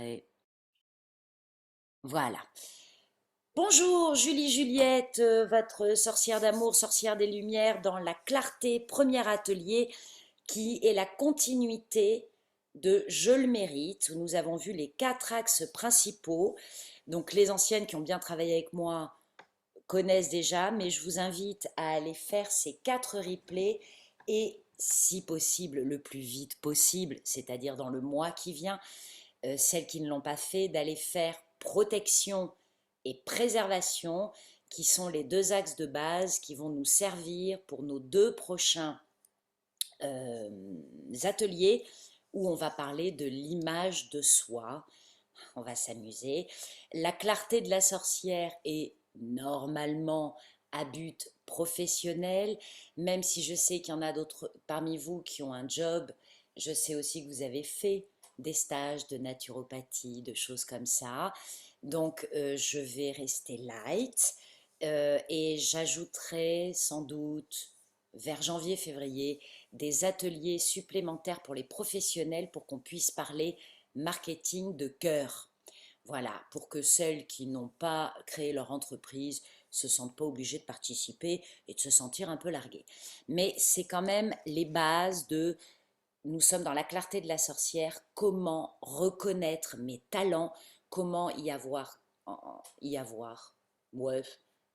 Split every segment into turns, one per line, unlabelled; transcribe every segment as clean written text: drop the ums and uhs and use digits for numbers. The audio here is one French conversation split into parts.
prêt. Voilà. Bonjour Julie Juliette, votre sorcière d'amour, sorcière des lumières dans la clarté, premier atelier qui est la continuité de Je le mérite, où nous avons vu les 4 axes principaux. Donc les anciennes qui ont bien travaillé avec moi connaissent déjà, mais je vous invite à aller faire ces 4 replays et si possible, le plus vite possible, c'est-à-dire dans le mois qui vient, celles qui ne l'ont pas fait, d'aller faire protection et préservation, qui sont les 2 axes de base qui vont nous servir pour nos 2 prochains ateliers où on va parler de l'image de soi. On va s'amuser. La clarté de la sorcière est normalement à but professionnel, même si je sais qu'il y en a d'autres parmi vous qui ont un job. Je sais aussi que vous avez fait des stages de naturopathie, de choses comme ça. Donc, je vais rester light et j'ajouterai sans doute vers janvier-février des ateliers supplémentaires pour les professionnels pour qu'on puisse parler marketing de cœur. Voilà, pour que celles qui n'ont pas créé leur entreprise se sentent pas obligées de participer et de se sentir un peu larguées. Mais c'est quand même les bases de nous sommes dans la clarté de la sorcière, comment reconnaître mes talents, comment ouais,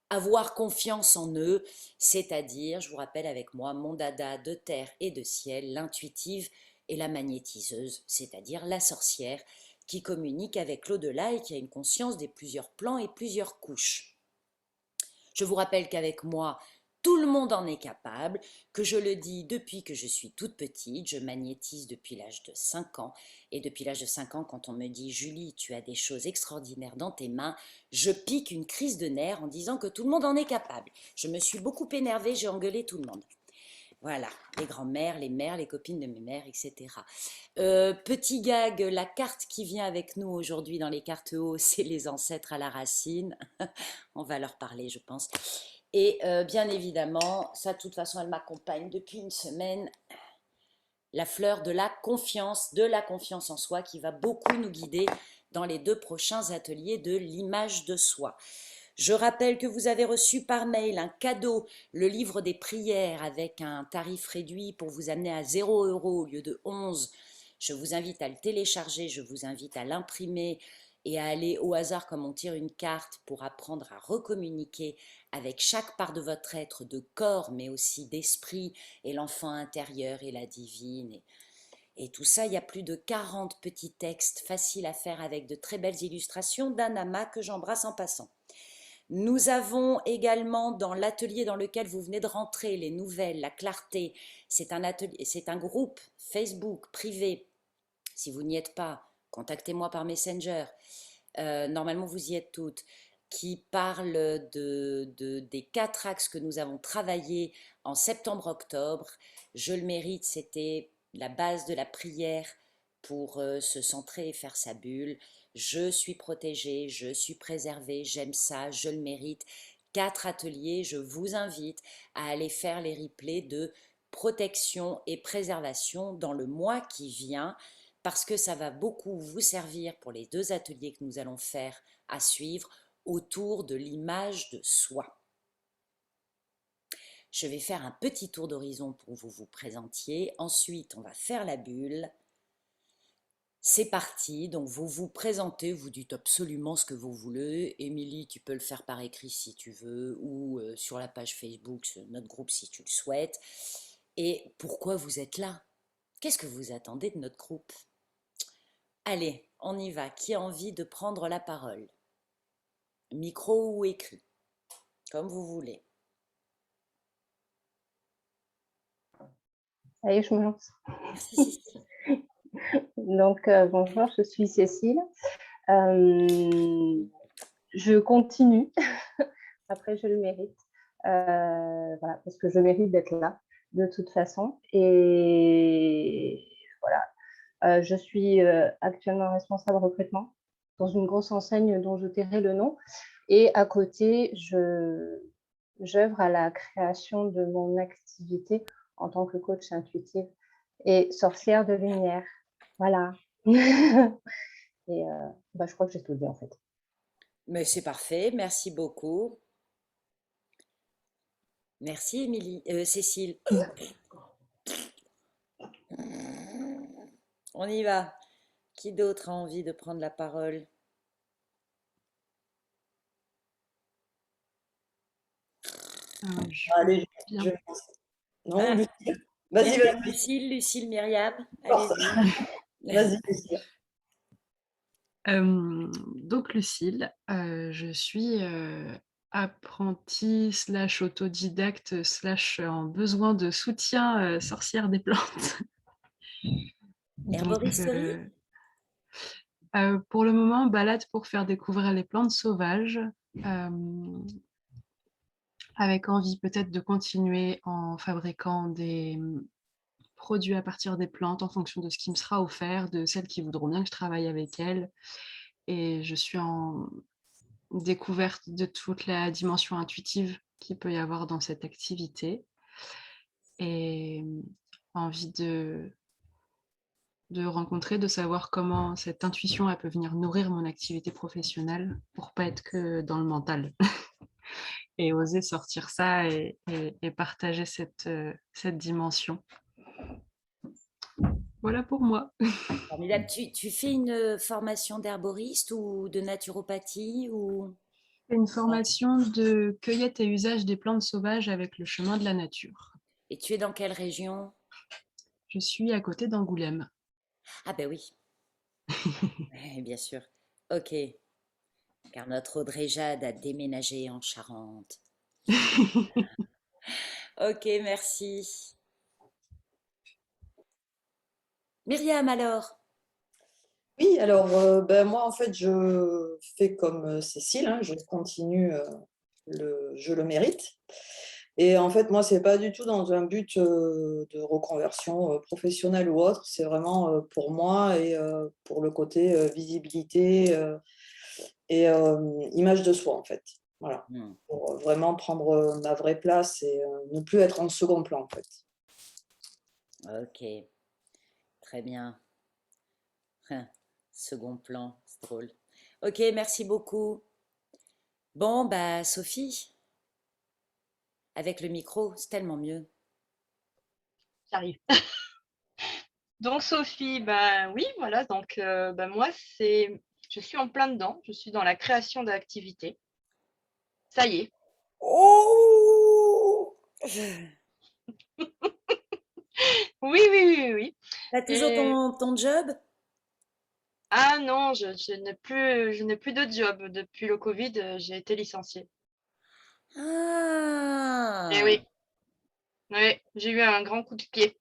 avoir confiance en eux, c'est-à-dire, je vous rappelle avec moi, mon dada de terre et de ciel, l'intuitive et la magnétiseuse, c'est-à-dire la sorcière qui communique avec l'au-delà et qui a une conscience des plusieurs plans et plusieurs couches. Je vous rappelle qu'avec moi, tout le monde en est capable, que je le dis depuis que je suis toute petite, je magnétise depuis l'âge de 5 ans, et depuis l'âge de 5 ans, quand on me dit « Julie, tu as des choses extraordinaires dans tes mains », je pique une crise de nerfs en disant que tout le monde en est capable. Je me suis beaucoup énervée, j'ai engueulé tout le monde. Voilà, les grands-mères, les mères, les copines de mes mères, etc. Petit gag, la carte qui vient avec nous aujourd'hui dans les cartes haut, c'est les ancêtres à la racine. On va leur parler, je pense. Et bien évidemment, ça, de toute façon, elle m'accompagne depuis une semaine. La fleur de la confiance en soi qui va beaucoup nous guider dans les 2 prochains ateliers de l'image de soi. Je rappelle que vous avez reçu par mail un cadeau, le livre des prières avec un tarif réduit pour vous amener à 0 € au lieu de 11. Je vous invite à le télécharger, je vous invite à l'imprimer et à aller au hasard comme on tire une carte pour apprendre à recommuniquer avec chaque part de votre être, de corps, mais aussi d'esprit, et l'enfant intérieur et la divine. Et tout ça, il y a plus de 40 petits textes faciles à faire avec de très belles illustrations d'Anama que j'embrasse en passant. Nous avons également dans l'atelier dans lequel vous venez de rentrer, les nouvelles, la clarté, c'est un groupe Facebook privé. Si vous n'y êtes pas, contactez-moi par Messenger. Normalement, vous y êtes toutes, qui parle des 4 axes que nous avons travaillés en septembre-octobre. Je le mérite, c'était la base de la prière pour se centrer et faire sa bulle. Je suis protégée, je suis préservée, j'aime ça, je le mérite. 4 ateliers, je vous invite à aller faire les replays de protection et préservation dans le mois qui vient, parce que ça va beaucoup vous servir pour les 2 ateliers que nous allons faire à suivre autour de l'image de soi. Je vais faire un petit tour d'horizon pour que vous vous présentiez. Ensuite, on va faire la bulle. C'est parti, donc vous vous présentez, vous dites absolument ce que vous voulez. Émilie, tu peux le faire par écrit si tu veux, ou sur la page Facebook, sur notre groupe si tu le souhaites. Et pourquoi vous êtes là? Qu'est-ce que vous attendez de notre groupe? Allez, on y va. Qui a envie de prendre la parole? Micro ou écrit, comme vous voulez.
Allez, je me lance.
Merci Cécile.
Donc, bonjour, je suis Cécile. Je continue. Après, je le mérite. Voilà, parce que je mérite d'être là, de toute façon. Et voilà, je suis actuellement responsable recrutement dans une grosse enseigne dont je tairai le nom. Et à côté, j'œuvre à la création de mon activité en tant que coach intuitive et sorcière de lumière. Voilà. Et je crois que j'ai tout dit en fait.
Mais c'est parfait, merci beaucoup. Merci, Émilie, Cécile. On y va. Qui d'autre a envie de prendre la parole?
Je veux
Allez,
bien.
je pense. Non,
Ah,
Lucille. Vas-y,
Myriam,
vas-y.
Lucille, Myriam,
Force.
allez-y.
Vas-y, Lucille.
Donc Lucille, je suis apprentie slash autodidacte slash en besoin de soutien sorcière des plantes. Donc
Herboristerie?
pour le moment, balade pour faire découvrir les plantes sauvages, avec envie peut-être de continuer en fabriquant des produits à partir des plantes en fonction de ce qui me sera offert, de celles qui voudront bien que je travaille avec elles. Et je suis en découverte de toute la dimension intuitive qu'il peut y avoir dans cette activité et envie de rencontrer, de savoir comment cette intuition elle peut venir nourrir mon activité professionnelle pour pas être que dans le mental et oser sortir ça et partager cette dimension. Voilà pour moi.
Formidable. Tu fais une formation d'herboriste ou de naturopathie ou...
Une formation de cueillette et usage des plantes sauvages avec le chemin de la nature.
Et tu es dans quelle région?
Je suis à côté d'Angoulême.
Ah ben oui, bien sûr. Ok, car notre Audrey Jade a déménagé en Charente. Ok, merci. Myriam alors?
Oui, alors moi en fait je fais comme Cécile, hein, je continue je le mérite. Et en fait moi c'est pas du tout dans un but de reconversion professionnelle ou autre, c'est vraiment pour moi et pour le côté visibilité et image de soi en fait. Voilà,
Hmm,
pour vraiment prendre ma vraie place et ne plus être en second plan en fait.
ok, très bien. Second plan, c'est drôle. Ok, merci beaucoup. Bon, bah Sophie, avec le micro, c'est tellement mieux.
J'arrive. Donc Sophie, ben oui, voilà, donc moi je suis en plein dedans, je suis dans la création d'activités. Ça y est.
Oh!
Oui, oui, oui, oui, oui.
T'as toujours
Et
ton job?
ah non, je n'ai plus de job. Depuis le Covid, j'ai été licenciée. Et
Ah!
oui, oui, j'ai eu un grand coup de pied.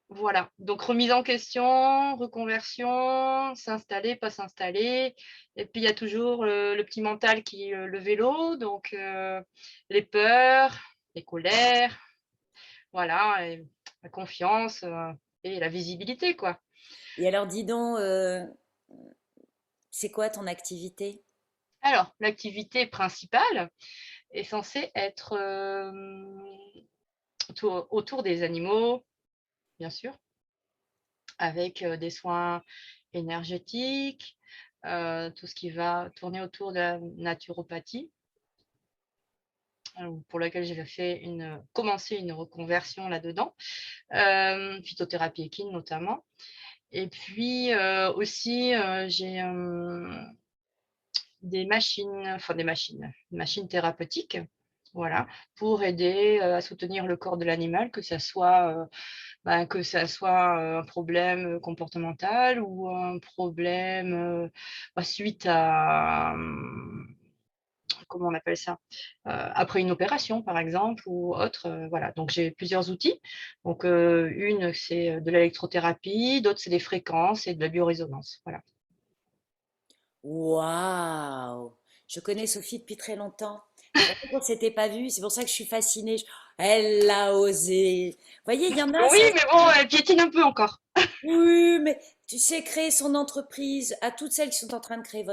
Voilà. Donc remise en question, reconversion, s'installer, pas s'installer. Et puis il y a toujours le petit mental qui est le vélo, donc les peurs, les colères, voilà, et la confiance et la visibilité, quoi.
Et alors, dis donc, c'est quoi ton activité?
Alors, l'activité principale est censée être autour des animaux, bien sûr, avec des soins énergétiques, tout ce qui va tourner autour de la naturopathie, pour laquelle j'ai commencé une reconversion là-dedans, phytothérapie équine notamment. Et puis aussi, j'ai une machine thérapeutique, voilà, pour aider à soutenir le corps de l'animal, que ça soit un problème comportemental ou un problème suite à, comment on appelle ça, après une opération par exemple ou autre. Voilà, donc j'ai plusieurs outils. Donc une, c'est de l'électrothérapie, d'autres, c'est des fréquences et de la biorésonance. Voilà.
Waouh! Je connais Sophie depuis très longtemps. C'est pour ça qu'on ne s'était pas vu, c'est pour ça que je suis fascinée. Elle a osé. Vous voyez, il y en a,
Oui,
ça.
mais bon, elle piétine un peu encore.
Oui, mais tu sais, créer son entreprise, à toutes celles qui sont en train de créer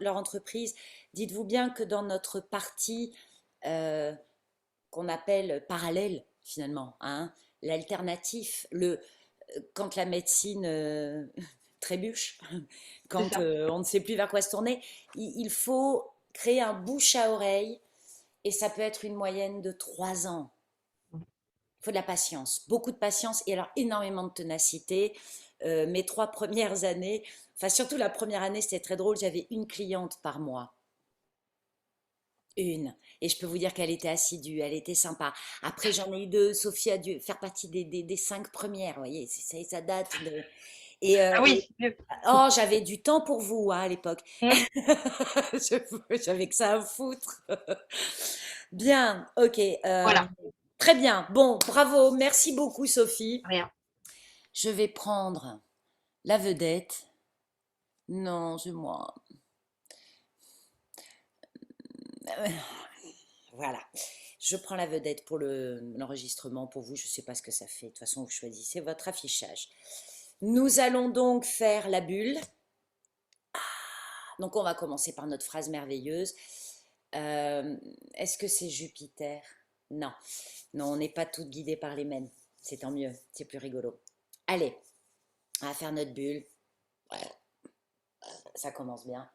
leur entreprise, dites-vous bien que dans notre partie euh, qu'on appelle parallèle, finalement, hein, l'alternatif, quand la médecine trébuche,
C'est
quand
ça.
on ne sait plus vers quoi se tourner. Il faut créer un bouche à oreille et ça peut être une moyenne de 3 ans. Il faut de la patience, beaucoup de patience et alors énormément de ténacité. Mes 3 premières années, enfin surtout la première année, c'était très drôle, j'avais une cliente par mois. Une. Et je peux vous dire qu'elle était assidue, elle était sympa. Après, j'en ai eu deux. Sophie a dû faire partie des 5 premières. Vous voyez, ça date de. Et,
Ah oui,
et-
c'est mieux.
oh, j'avais du temps pour vous à l'époque.
Mm.
J'avais que ça à foutre. Bien, ok.
Voilà,
Très bien. Bon, bravo. Merci beaucoup, Sophie.
rien.
Je vais prendre la vedette. Non, c'est moi. Voilà. Je prends la vedette pour l'enregistrement. Pour vous, je ne sais pas ce que ça fait. De toute façon, vous choisissez votre affichage. Nous allons donc faire la bulle. Donc, on va commencer par notre phrase merveilleuse. Est-ce que c'est Jupiter? Non. Non, on n'est pas toutes guidées par les mêmes. C'est tant mieux. C'est plus rigolo. Allez, on va faire notre bulle. Ça commence bien.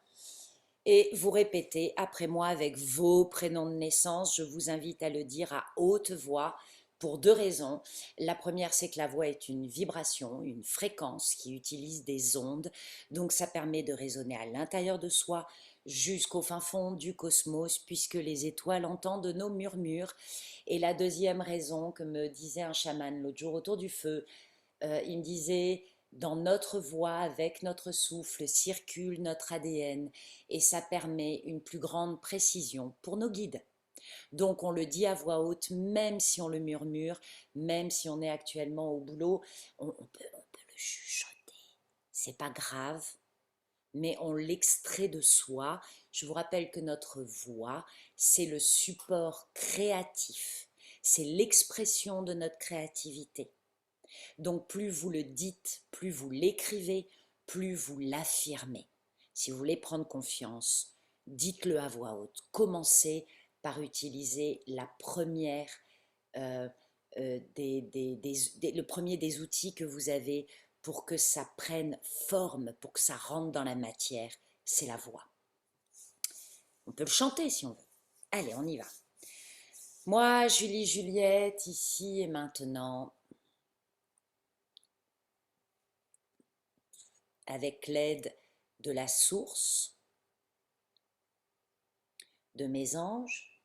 Et vous répétez après moi avec vos prénoms de naissance. Je vous invite à le dire à haute voix pour 2 raisons. La première, c'est que la voix est une vibration, une fréquence qui utilise des ondes. Donc ça permet de résonner à l'intérieur de soi jusqu'au fin fond du cosmos puisque les étoiles entendent nos murmures. Et la deuxième raison que me disait un chaman l'autre jour autour du feu, il me disait, dans notre voix, avec notre souffle, circule notre ADN et ça permet une plus grande précision pour nos guides. Donc on le dit à voix haute, même si on le murmure, même si on est actuellement au boulot, on peut le chuchoter. C'est pas grave, mais on l'extrait de soi. Je vous rappelle que notre voix, c'est le support créatif, c'est l'expression de notre créativité. Donc plus vous le dites, plus vous l'écrivez, plus vous l'affirmez. Si vous voulez prendre confiance, dites-le à voix haute. Commencez par utiliser la première, le premier des outils que vous avez pour que ça prenne forme, pour que ça rentre dans la matière, c'est la voix. On peut le chanter si on veut. Allez, on y va. Moi, Julie Juliette, ici et maintenant, avec l'aide de la source, de mes anges,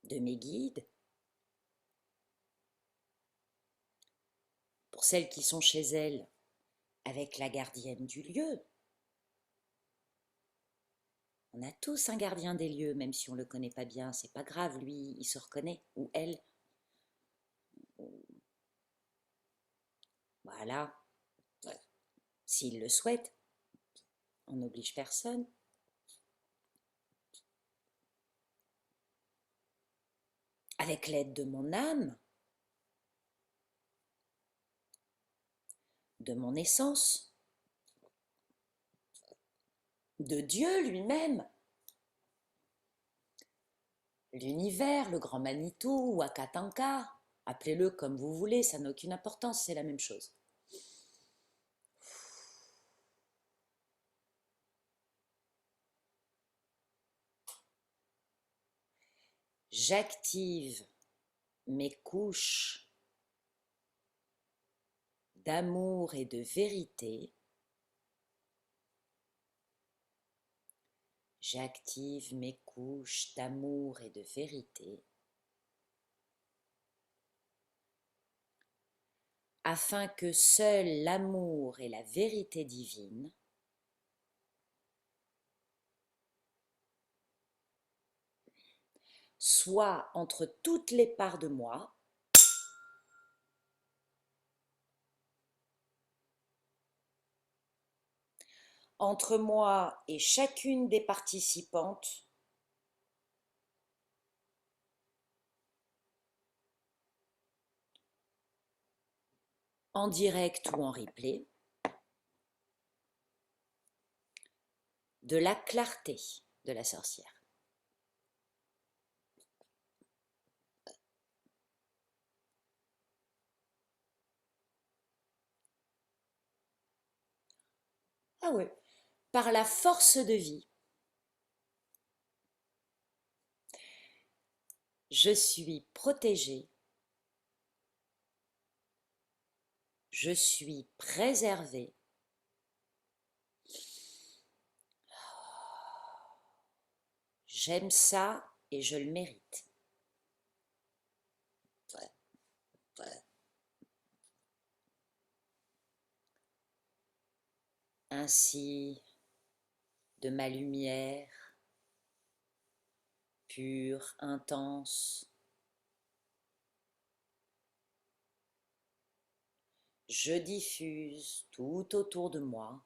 de mes guides, pour celles qui sont chez elles, avec la gardienne du lieu. On a tous un gardien des lieux, même si on ne le connaît pas bien, c'est pas grave, lui, il se reconnaît, ou elle. Voilà, s'il le souhaite, on n'oblige personne. Avec l'aide de mon âme, de mon essence, de Dieu lui-même, l'univers, le grand Manitou ou Akatanka, appelez-le comme vous voulez, ça n'a aucune importance, c'est la même chose. J'active mes couches d'amour et de vérité. J'active mes couches d'amour et de vérité afin que seul l'amour et la vérité divine soient entre toutes les parts de moi, entre moi et chacune des participantes, en direct ou en replay, de la clarté de la sorcière. Ah oui, par la force de vie, je suis protégée, je suis préservée, j'aime ça et je le mérite. Ainsi, de ma lumière, pure, intense, je diffuse tout autour de moi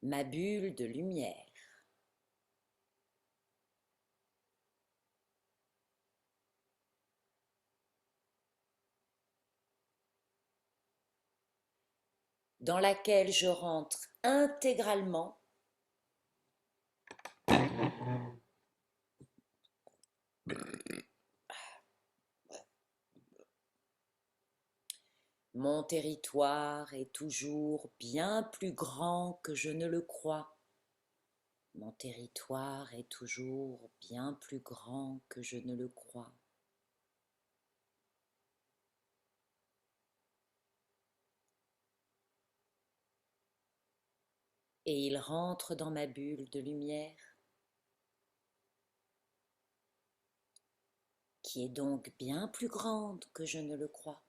ma bulle de lumière. Dans laquelle je rentre intégralement mon territoire est toujours bien plus grand que je ne le crois. Mon territoire est toujours bien plus grand que je ne le crois. Et il rentre dans ma bulle de lumière, qui est donc bien plus grande que je ne le crois.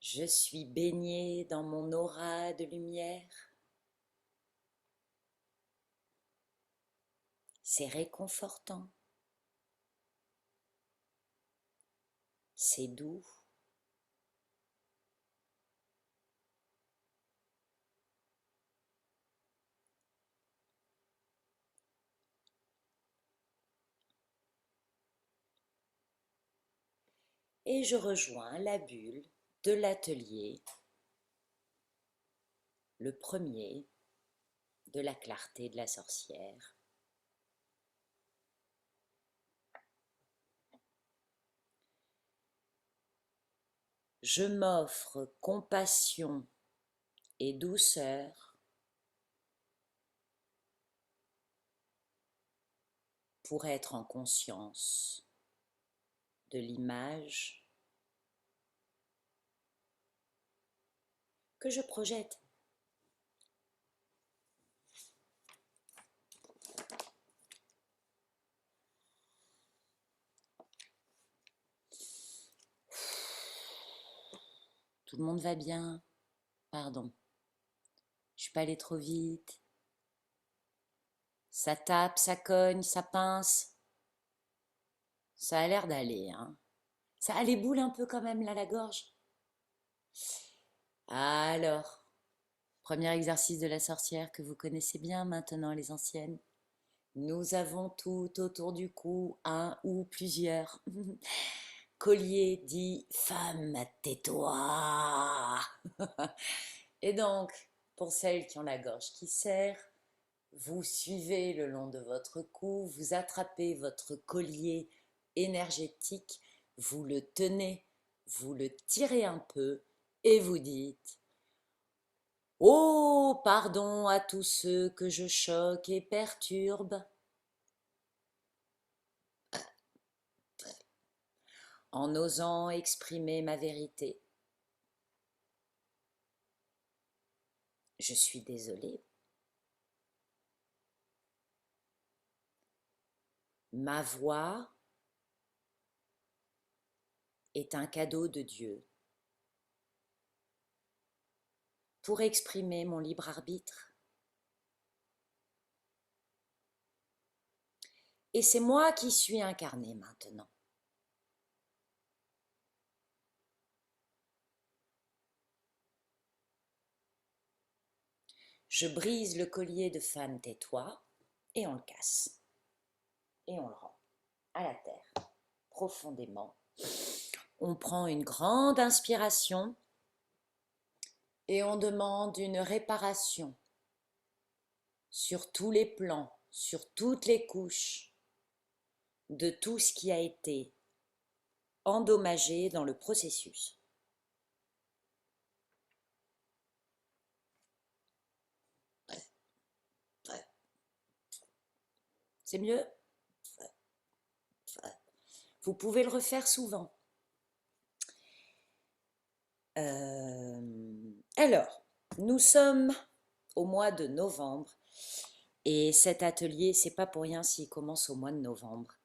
Je suis baignée dans mon aura de lumière. C'est réconfortant. C'est doux. Et je rejoins la bulle de l'atelier, le premier de la clarté de la sorcière. Je m'offre compassion et douceur pour être en conscience de l'image que je projette. Tout le monde va bien? Pardon, je suis pas allée trop vite. Ça tape, ça cogne, ça pince. Ça a l'air d'aller, hein. Ça a les boules un peu quand même là, la gorge. Alors, premier exercice de la sorcière que vous connaissez bien maintenant, les anciennes. Nous avons tout autour du cou, un ou plusieurs colliers dit femme, tais-toi. Et donc, pour celles qui ont la gorge qui serre, vous suivez le long de votre cou, vous attrapez votre collier énergétique, vous le tenez, vous le tirez un peu et vous dites: oh, pardon à tous ceux que je choque et perturbe. En osant exprimer ma vérité. Je suis désolée. Ma voix est un cadeau de Dieu pour exprimer mon libre arbitre. Et c'est moi qui suis incarnée maintenant. Je brise le collier de femme tais-toi et on le casse. Et on le rend à la terre, profondément. On prend une grande inspiration et on demande une réparation sur tous les plans, sur toutes les couches de tout ce qui a été endommagé dans le processus. C'est mieux? Vous pouvez le refaire souvent. Alors, nous sommes au mois de novembre et cet atelier, c'est pas pour rien s'il commence au mois de novembre.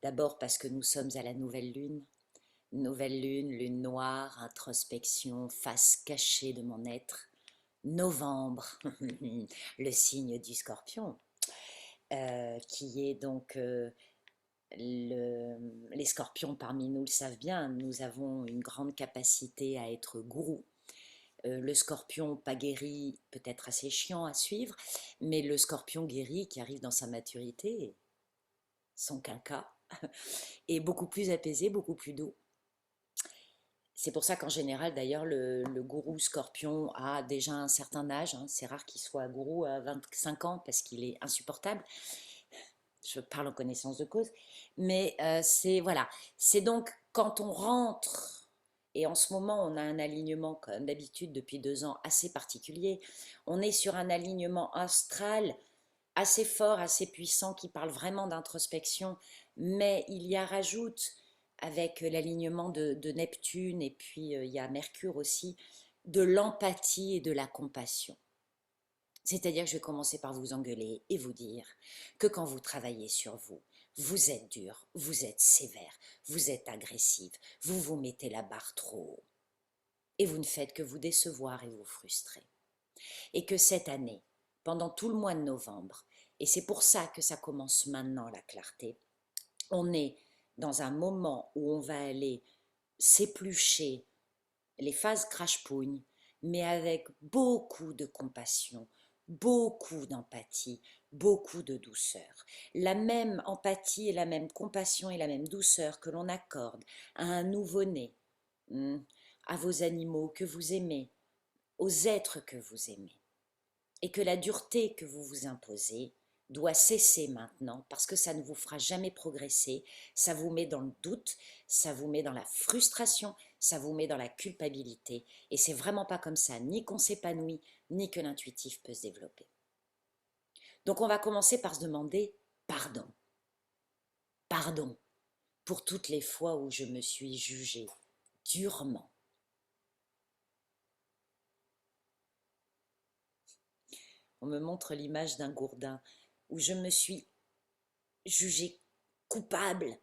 D'abord parce que nous sommes à la nouvelle lune, lune noire, introspection, face cachée de mon être. Novembre, le signe du Scorpion, qui est donc les scorpions parmi nous le savent bien, nous avons une grande capacité à être gourou. Le scorpion pas guéri peut être assez chiant à suivre, mais le scorpion guéri qui arrive dans sa maturité, son quinca, est beaucoup plus apaisé, beaucoup plus doux. C'est pour ça qu'en général, d'ailleurs, le gourou scorpion a déjà un certain âge. Hein. C'est rare qu'il soit gourou à 25 ans parce qu'il est insupportable. Je parle en connaissance de cause. Mais c'est voilà, c'est donc quand on rentre, et en ce moment on a un alignement comme d'habitude depuis 2 ans assez particulier, on est sur un alignement astral assez fort, assez puissant qui parle vraiment d'introspection, mais il y a rajoute avec l'alignement de Neptune et puis il y a Mercure aussi, de l'empathie et de la compassion. C'est-à-dire que je vais commencer par vous engueuler et vous dire que quand vous travaillez sur vous, vous êtes dur, vous êtes sévère, vous êtes agressive, vous vous mettez la barre trop haut. Et vous ne faites que vous décevoir et vous frustrer. Et que cette année, pendant tout le mois de novembre, et c'est pour ça que ça commence maintenant la clarté, on est dans un moment où on va aller s'éplucher les phases crache-pougne, mais avec beaucoup de compassion, beaucoup d'empathie, beaucoup de douceur. La même empathie et la même compassion et la même douceur que l'on accorde à un nouveau-né, à vos animaux que vous aimez, aux êtres que vous aimez. Et que la dureté que vous vous imposez doit cesser maintenant parce que ça ne vous fera jamais progresser, ça vous met dans le doute, ça vous met dans la frustration, ça vous met dans la culpabilité et c'est vraiment pas comme ça, ni qu'on s'épanouit, ni que l'intuitif peut se développer. Donc on va commencer par se demander pardon. Pardon pour toutes les fois où je me suis jugée durement. On me montre l'image d'un gourdin où je me suis jugée coupable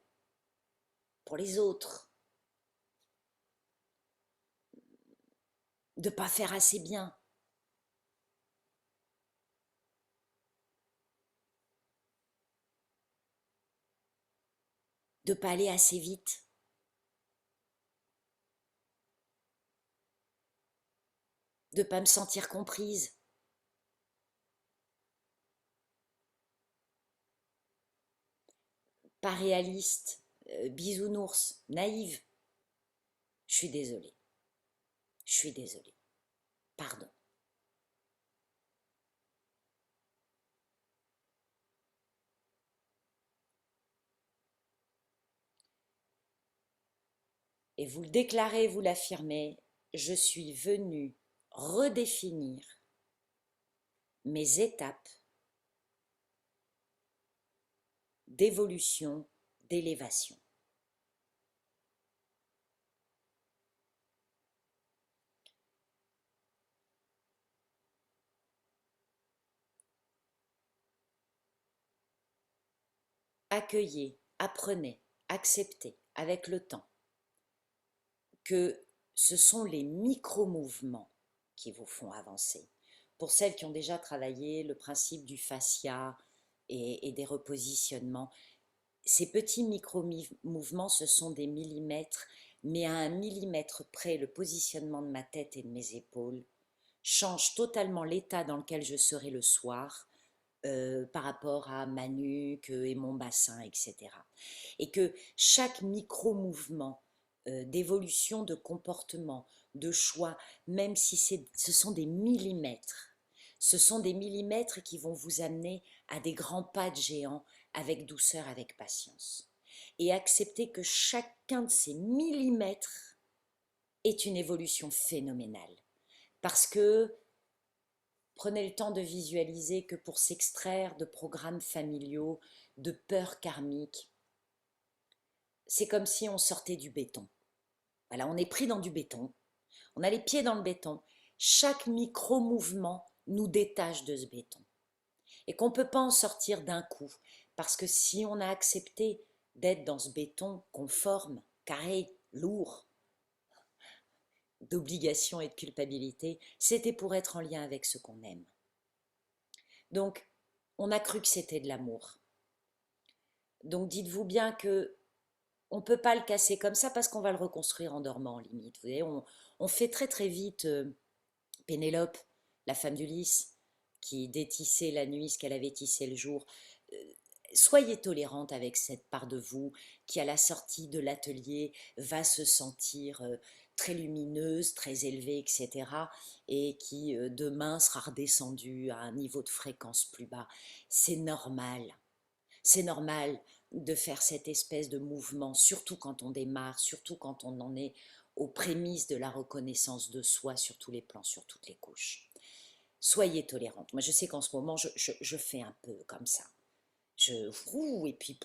pour les autres, de ne pas faire assez bien. De ne pas aller assez vite. De ne pas me sentir comprise. Pas réaliste, bisounours, naïve. Je suis désolée. Je suis désolée. Pardon. Et vous le déclarez, vous l'affirmez, je suis venue redéfinir mes étapes d'évolution, d'élévation. Accueillez, apprenez, acceptez avec le temps que ce sont les micro-mouvements qui vous font avancer. Pour celles qui ont déjà travaillé le principe du fascia et des repositionnements, ces petits micro-mouvements, ce sont des millimètres, mais à 1 millimètre près, le positionnement de ma tête et de mes épaules change totalement l'état dans lequel je serai le soir par rapport à ma nuque et mon bassin, etc. Et que chaque micro-mouvement d'évolution de comportement, de choix, même si ce sont des millimètres. Ce sont des millimètres qui vont vous amener à des grands pas de géant avec douceur, avec patience. Et accepter que chacun de ces millimètres est une évolution phénoménale. Parce que prenez le temps de visualiser que pour s'extraire de programmes familiaux, de peurs karmiques, c'est comme si on sortait du béton. Voilà, on est pris dans du béton, on a les pieds dans le béton. Chaque micro-mouvement nous détache de ce béton. Et qu'on ne peut pas en sortir d'un coup. Parce que si on a accepté d'être dans ce béton conforme, carré, lourd, d'obligation et de culpabilité, c'était pour être en lien avec ce qu'on aime. Donc, on a cru que c'était de l'amour. Donc, dites-vous bien que on ne peut pas le casser comme ça parce qu'on va le reconstruire en dormant, en limite. Vous voyez, on fait très très vite Pénélope, la femme d'Ulysse, qui détissait la nuit ce qu'elle avait tissé le jour. Soyez tolérante avec cette part de vous qui, à la sortie de l'atelier, va se sentir très lumineuse, très élevée, etc. et qui, demain, sera redescendue à un niveau de fréquence plus bas. C'est normal. C'est normal de faire cette espèce de mouvement, surtout quand on démarre, surtout quand on en est aux prémices de la reconnaissance de soi sur tous les plans, sur toutes les couches. Soyez tolérante. Moi, je sais qu'en ce moment, je fais un peu comme ça. Et puis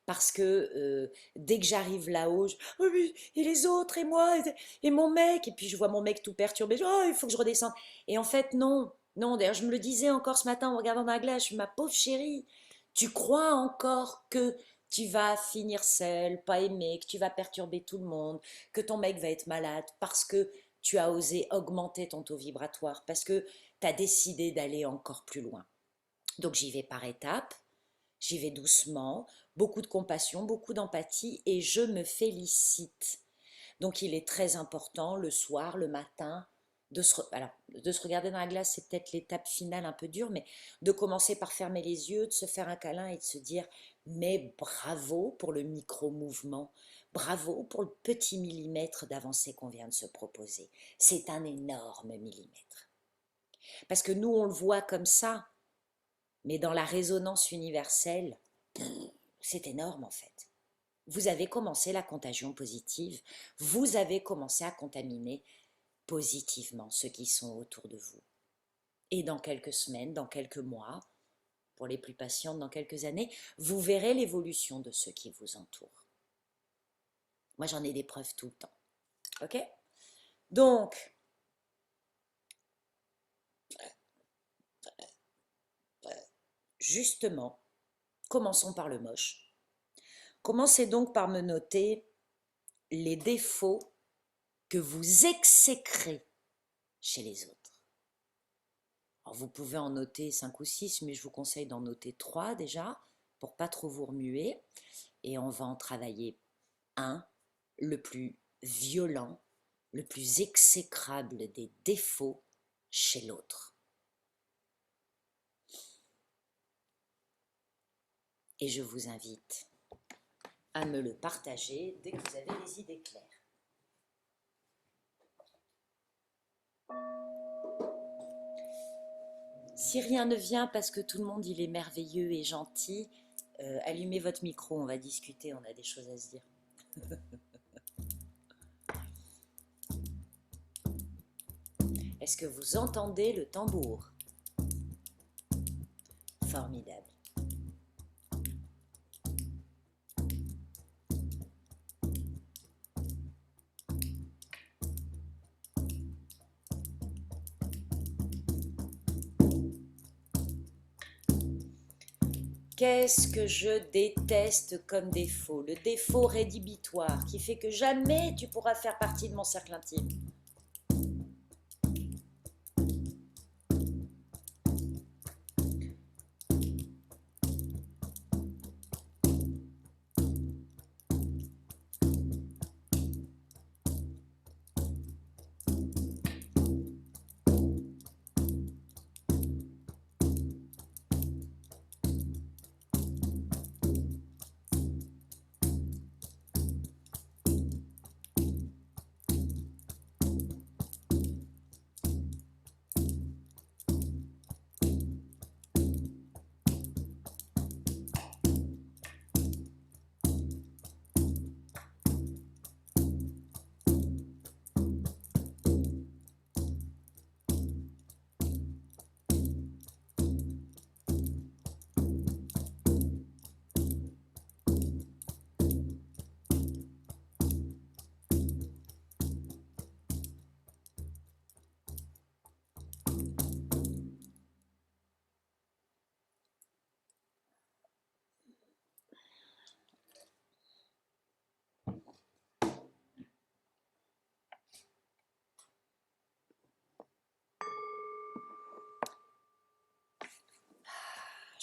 parce que dès que j'arrive là-haut, oh, et les autres, et moi, et mon mec, et puis je vois mon mec tout perturbé, oh, il faut que je redescende. Et en fait, non, non, d'ailleurs, je me le disais encore ce matin en regardant dans la glace, je suis ma pauvre chérie, tu crois encore que tu vas finir seule, pas aimée, que tu vas perturber tout le monde, que ton mec va être malade parce que tu as osé augmenter ton taux vibratoire, parce que tu as décidé d'aller encore plus loin. Donc j'y vais par étapes, j'y vais doucement, beaucoup de compassion, beaucoup d'empathie et je me félicite. Donc il est très important le soir, le matin, de se regarder dans la glace, c'est peut-être l'étape finale un peu dure, mais de commencer par fermer les yeux, de se faire un câlin et de se dire mais bravo pour le micro-mouvement, bravo pour le petit millimètre d'avancée qu'on vient de se proposer. C'est un énorme millimètre. Parce que nous, on le voit comme ça, mais dans la résonance universelle, c'est énorme en fait. Vous avez commencé la contagion positive, vous avez commencé à contaminer positivement ceux qui sont autour de vous. Et dans quelques semaines, dans quelques mois, pour les plus patientes, dans quelques années, vous verrez l'évolution de ceux qui vous entourent. Moi, j'en ai des preuves tout le temps. Ok ? Donc, justement, commençons par le moche. Commencez donc par me noter les défauts que vous exécrez chez les autres. Alors vous pouvez en noter 5 ou 6, mais je vous conseille d'en noter 3 déjà, pour pas trop vous remuer. Et on va en travailler un, le plus violent, le plus exécrable des défauts chez l'autre. Et je vous invite à me le partager dès que vous avez les idées claires. Si rien ne vient parce que tout le monde il est merveilleux et gentil, allumez votre micro, on va discuter, on a des choses à se dire. Est-ce que vous entendez le tambour? Formidable. Qu'est-ce que je déteste comme défaut? Le défaut rédhibitoire qui fait que jamais tu pourras faire partie de mon cercle intime.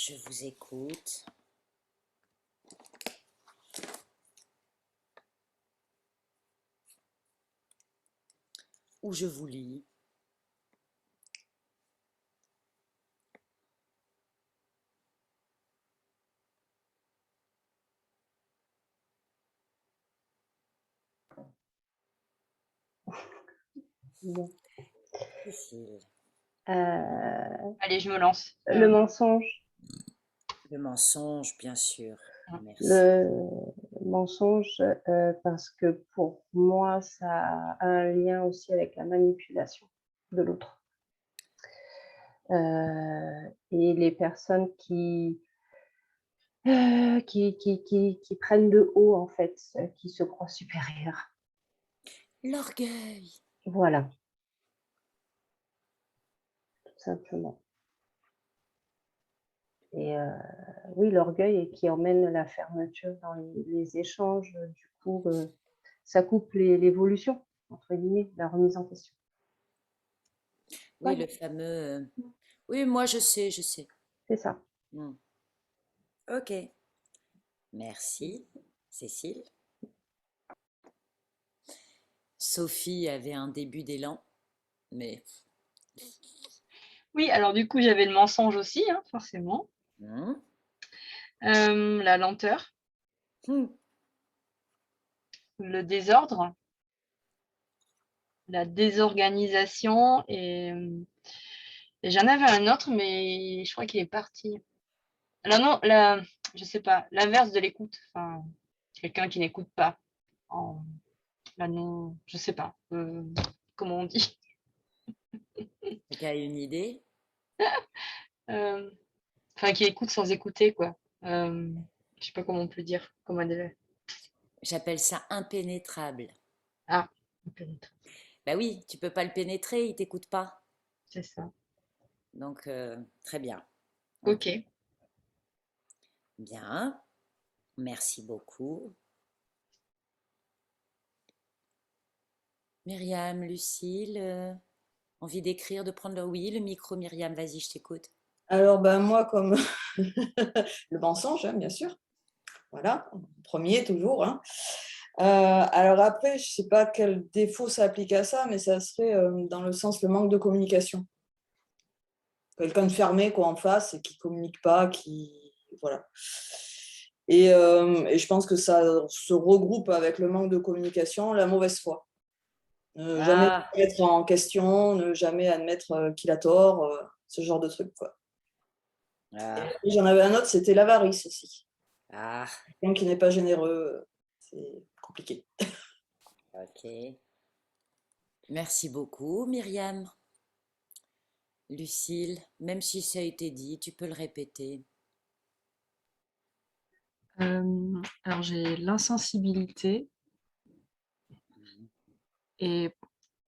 je vous écoute. Ou je vous lis.
Bon.
Cécile.
Allez, je me lance.
Le mensonge.
Le mensonge, bien sûr. Merci.
Le mensonge, parce que pour moi, ça a un lien aussi avec la manipulation de l'autre. Et les personnes qui prennent de haut, en fait, qui se croient supérieures.
L'orgueil.
Voilà, tout simplement. Et oui, l'orgueil et qui emmène la fermeture dans les échanges, du coup, ça coupe l'évolution, entre guillemets, la remise en question.
Oui,
Voilà,
le fameux. Oui, moi je sais, je sais.
c'est ça.
Hmm. Ok. Merci, Cécile. Sophie avait un début d'élan, mais
Oui, alors du coup, j'avais le mensonge aussi, hein, forcément.
hmm,
La lenteur,
hmm,
le désordre, la désorganisation et j'en avais un autre, mais je crois qu'il est parti. Alors non, je sais pas, l'inverse de l'écoute. Enfin, quelqu'un qui n'écoute pas. En, la non, je sais pas comment on dit.
quelqu'un a une idée?
Euh, Enfin, qui écoute sans écouter, quoi. Je sais pas comment on peut dire.
J'appelle ça impénétrable.
Ah, peut-être,
Bah oui, tu peux pas le pénétrer, il t'écoute pas.
c'est ça.
Donc, très bien. Ok,
Ok.
bien. Merci beaucoup. Myriam, Lucille, envie d'écrire, de prendre le... Oui, le micro, Myriam, vas-y, je t'écoute.
Alors, ben, moi, comme le mensonge, hein, bien sûr. Voilà, premier toujours. Hein. Alors après, je ne sais pas quel défaut s'applique à ça, mais ça serait dans le sens le manque de communication. Quelqu'un de fermé quoi, en face et qui ne communique pas, qui... Voilà. Et je pense que ça se regroupe avec le manque de communication, la mauvaise foi. Ne jamais
Ah,
se mettre en question, ne jamais admettre qu'il a tort, ce genre de truc. Quoi.
ah,
Et j'en avais un autre, c'était l'avarice aussi.
ah,
Quelqu'un qui n'est pas généreux, c'est compliqué.
ok. Merci beaucoup, Myriam. Lucille, même si ça a été dit, tu peux le répéter.
Alors j'ai l'insensibilité et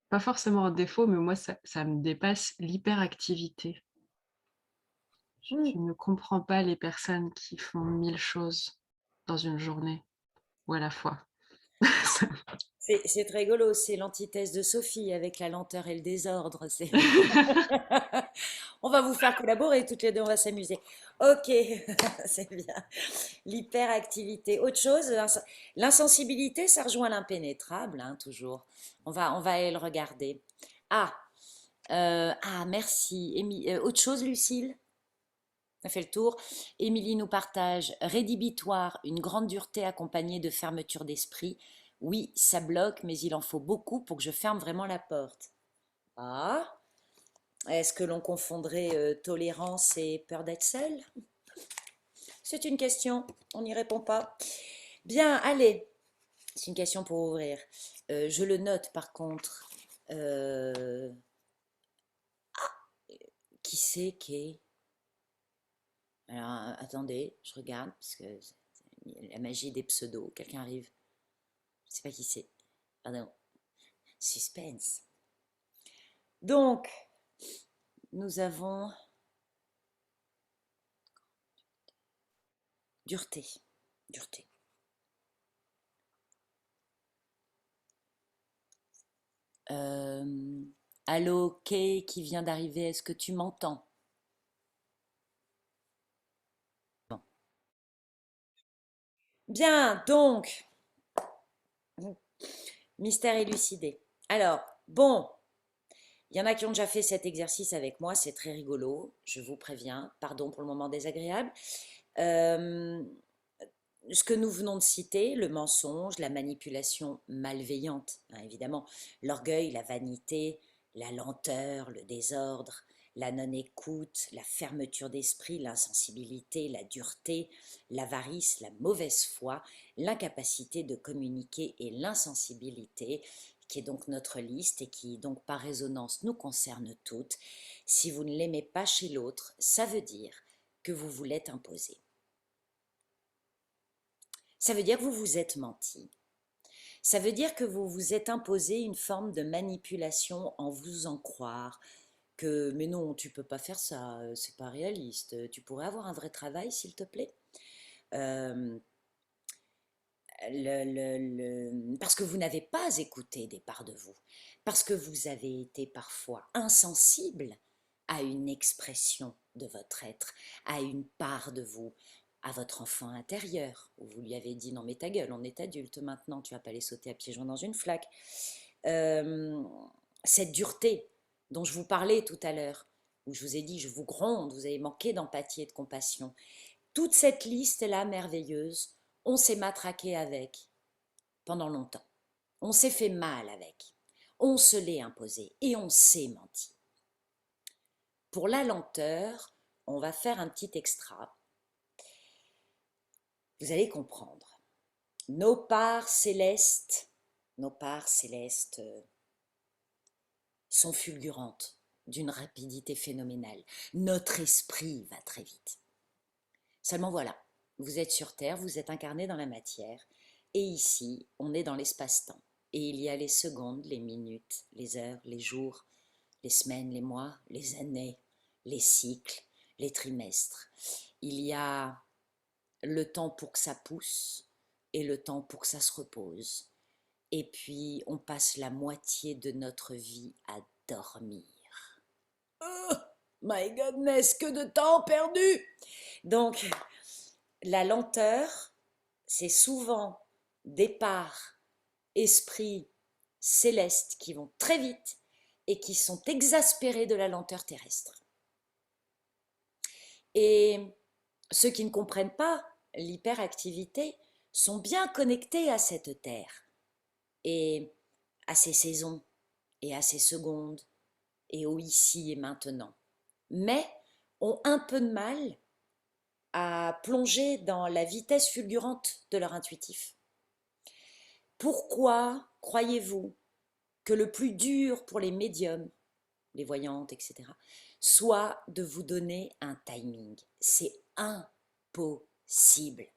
pas forcément un défaut, mais moi ça me dépasse l'hyperactivité. Je
Hmm.
ne comprends pas les personnes qui font 1000 choses dans une journée ou à la fois.
C'est très rigolo, c'est l'antithèse de Sophie avec la lenteur et le désordre. On va vous faire collaborer toutes les deux, on va s'amuser. Ok, c'est bien. L'hyperactivité. Autre chose, l'insensibilité, ça rejoint l'impénétrable, hein, toujours. On va aller le regarder. Ah, merci. Autre chose, Lucille? On a fait le tour. Émilie nous partage rédhibitoire, une grande dureté accompagnée de fermeture d'esprit. Oui, ça bloque, mais il en faut beaucoup pour que je ferme vraiment la porte. Ah, est-ce que l'on confondrait tolérance et peur d'être seul? C'est une question, on n'y répond pas. Bien, allez, c'est une question pour ouvrir. Je le note par contre. Euh, qui c'est qui est... Alors, attendez, je regarde, parce que la magie des pseudos, quelqu'un arrive. Je ne sais pas qui c'est. Pardon. Suspense. Donc, nous avons dureté. Dureté. Euh, Allô, Kay qui vient d'arriver, est-ce que tu m'entends? Bien, donc, mystère élucidé. Alors, bon, il y en a qui ont déjà fait cet exercice avec moi, c'est très rigolo, je vous préviens, pardon pour le moment désagréable. Euh, ce que nous venons de citer, le mensonge, la manipulation malveillante, hein, évidemment, l'orgueil, la vanité, la lenteur, le désordre, la non-écoute, la fermeture d'esprit, l'insensibilité, la dureté, l'avarice, la mauvaise foi, l'incapacité de communiquer et l'insensibilité, qui est donc notre liste et qui donc par résonance nous concerne toutes. Si vous ne l'aimez pas chez l'autre, ça veut dire que vous vous l'êtes imposé. Ça veut dire que vous vous êtes menti. Ça veut dire que vous vous êtes imposé une forme de manipulation en vous faisant croire que mais non, tu peux pas faire ça, c'est pas réaliste. Tu pourrais avoir un vrai travail, s'il te plaît. Euh, parce que vous n'avez pas écouté des parts de vous, parce que vous avez été parfois insensible à une expression de votre être, à une part de vous, à votre enfant intérieur, où vous lui avez dit non mais ta gueule, on est adulte maintenant, tu vas pas aller sauter à pieds joints dans une flaque. Euh, cette dureté dont je vous parlais tout à l'heure, où je vous ai dit je vous gronde, vous avez manqué d'empathie et de compassion, toute cette liste-là merveilleuse, on s'est matraqué avec pendant longtemps. On s'est fait mal avec. On se l'est imposé et on s'est menti. Pour la lenteur, on va faire un petit extra. Vous allez comprendre. Nos parts célestes sont fulgurantes, d'une rapidité phénoménale. Notre esprit va très vite. Seulement voilà, vous êtes sur Terre, vous êtes incarné dans la matière, et ici, on est dans l'espace-temps. Et il y a les secondes, les minutes, les heures, les jours, les semaines, les mois, les années, les cycles, les trimestres. Il y a le temps pour que ça pousse et le temps pour que ça se repose. Et puis, on passe la moitié de notre vie à dormir. Oh, my goodness, que de temps perdu! Donc, la lenteur, c'est souvent des parts esprits célestes qui vont très vite et qui sont exaspérés de la lenteur terrestre. Et ceux qui ne comprennent pas l'hyperactivité sont bien connectés à cette terre et à ses saisons et à ses secondes et au ici et maintenant, mais ont un peu de mal à plonger dans la vitesse fulgurante de leur intuitif. Pourquoi croyez-vous que le plus dur pour les médiums, les voyantes, etc., soit de vous donner un timing? C'est impossible.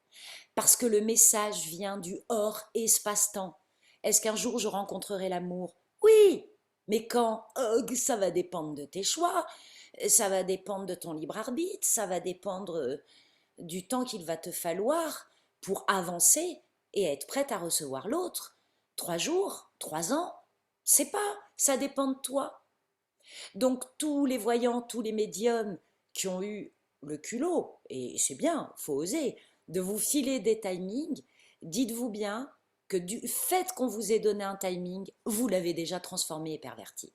Parce que le message vient du hors espace-temps. Est-ce qu'un jour je rencontrerai l'amour? Oui, mais quand? Ça va dépendre de tes choix, ça va dépendre de ton libre arbitre, ça va dépendre du temps qu'il va te falloir pour avancer et être prête à recevoir l'autre. 3 jours, 3 ans, c'est pas, ça dépend de toi. Donc tous les voyants, tous les médiums qui ont eu le culot, et c'est bien, faut oser, de vous filer des timings, dites-vous bien que du fait qu'on vous ait donné un timing, vous l'avez déjà transformé et perverti.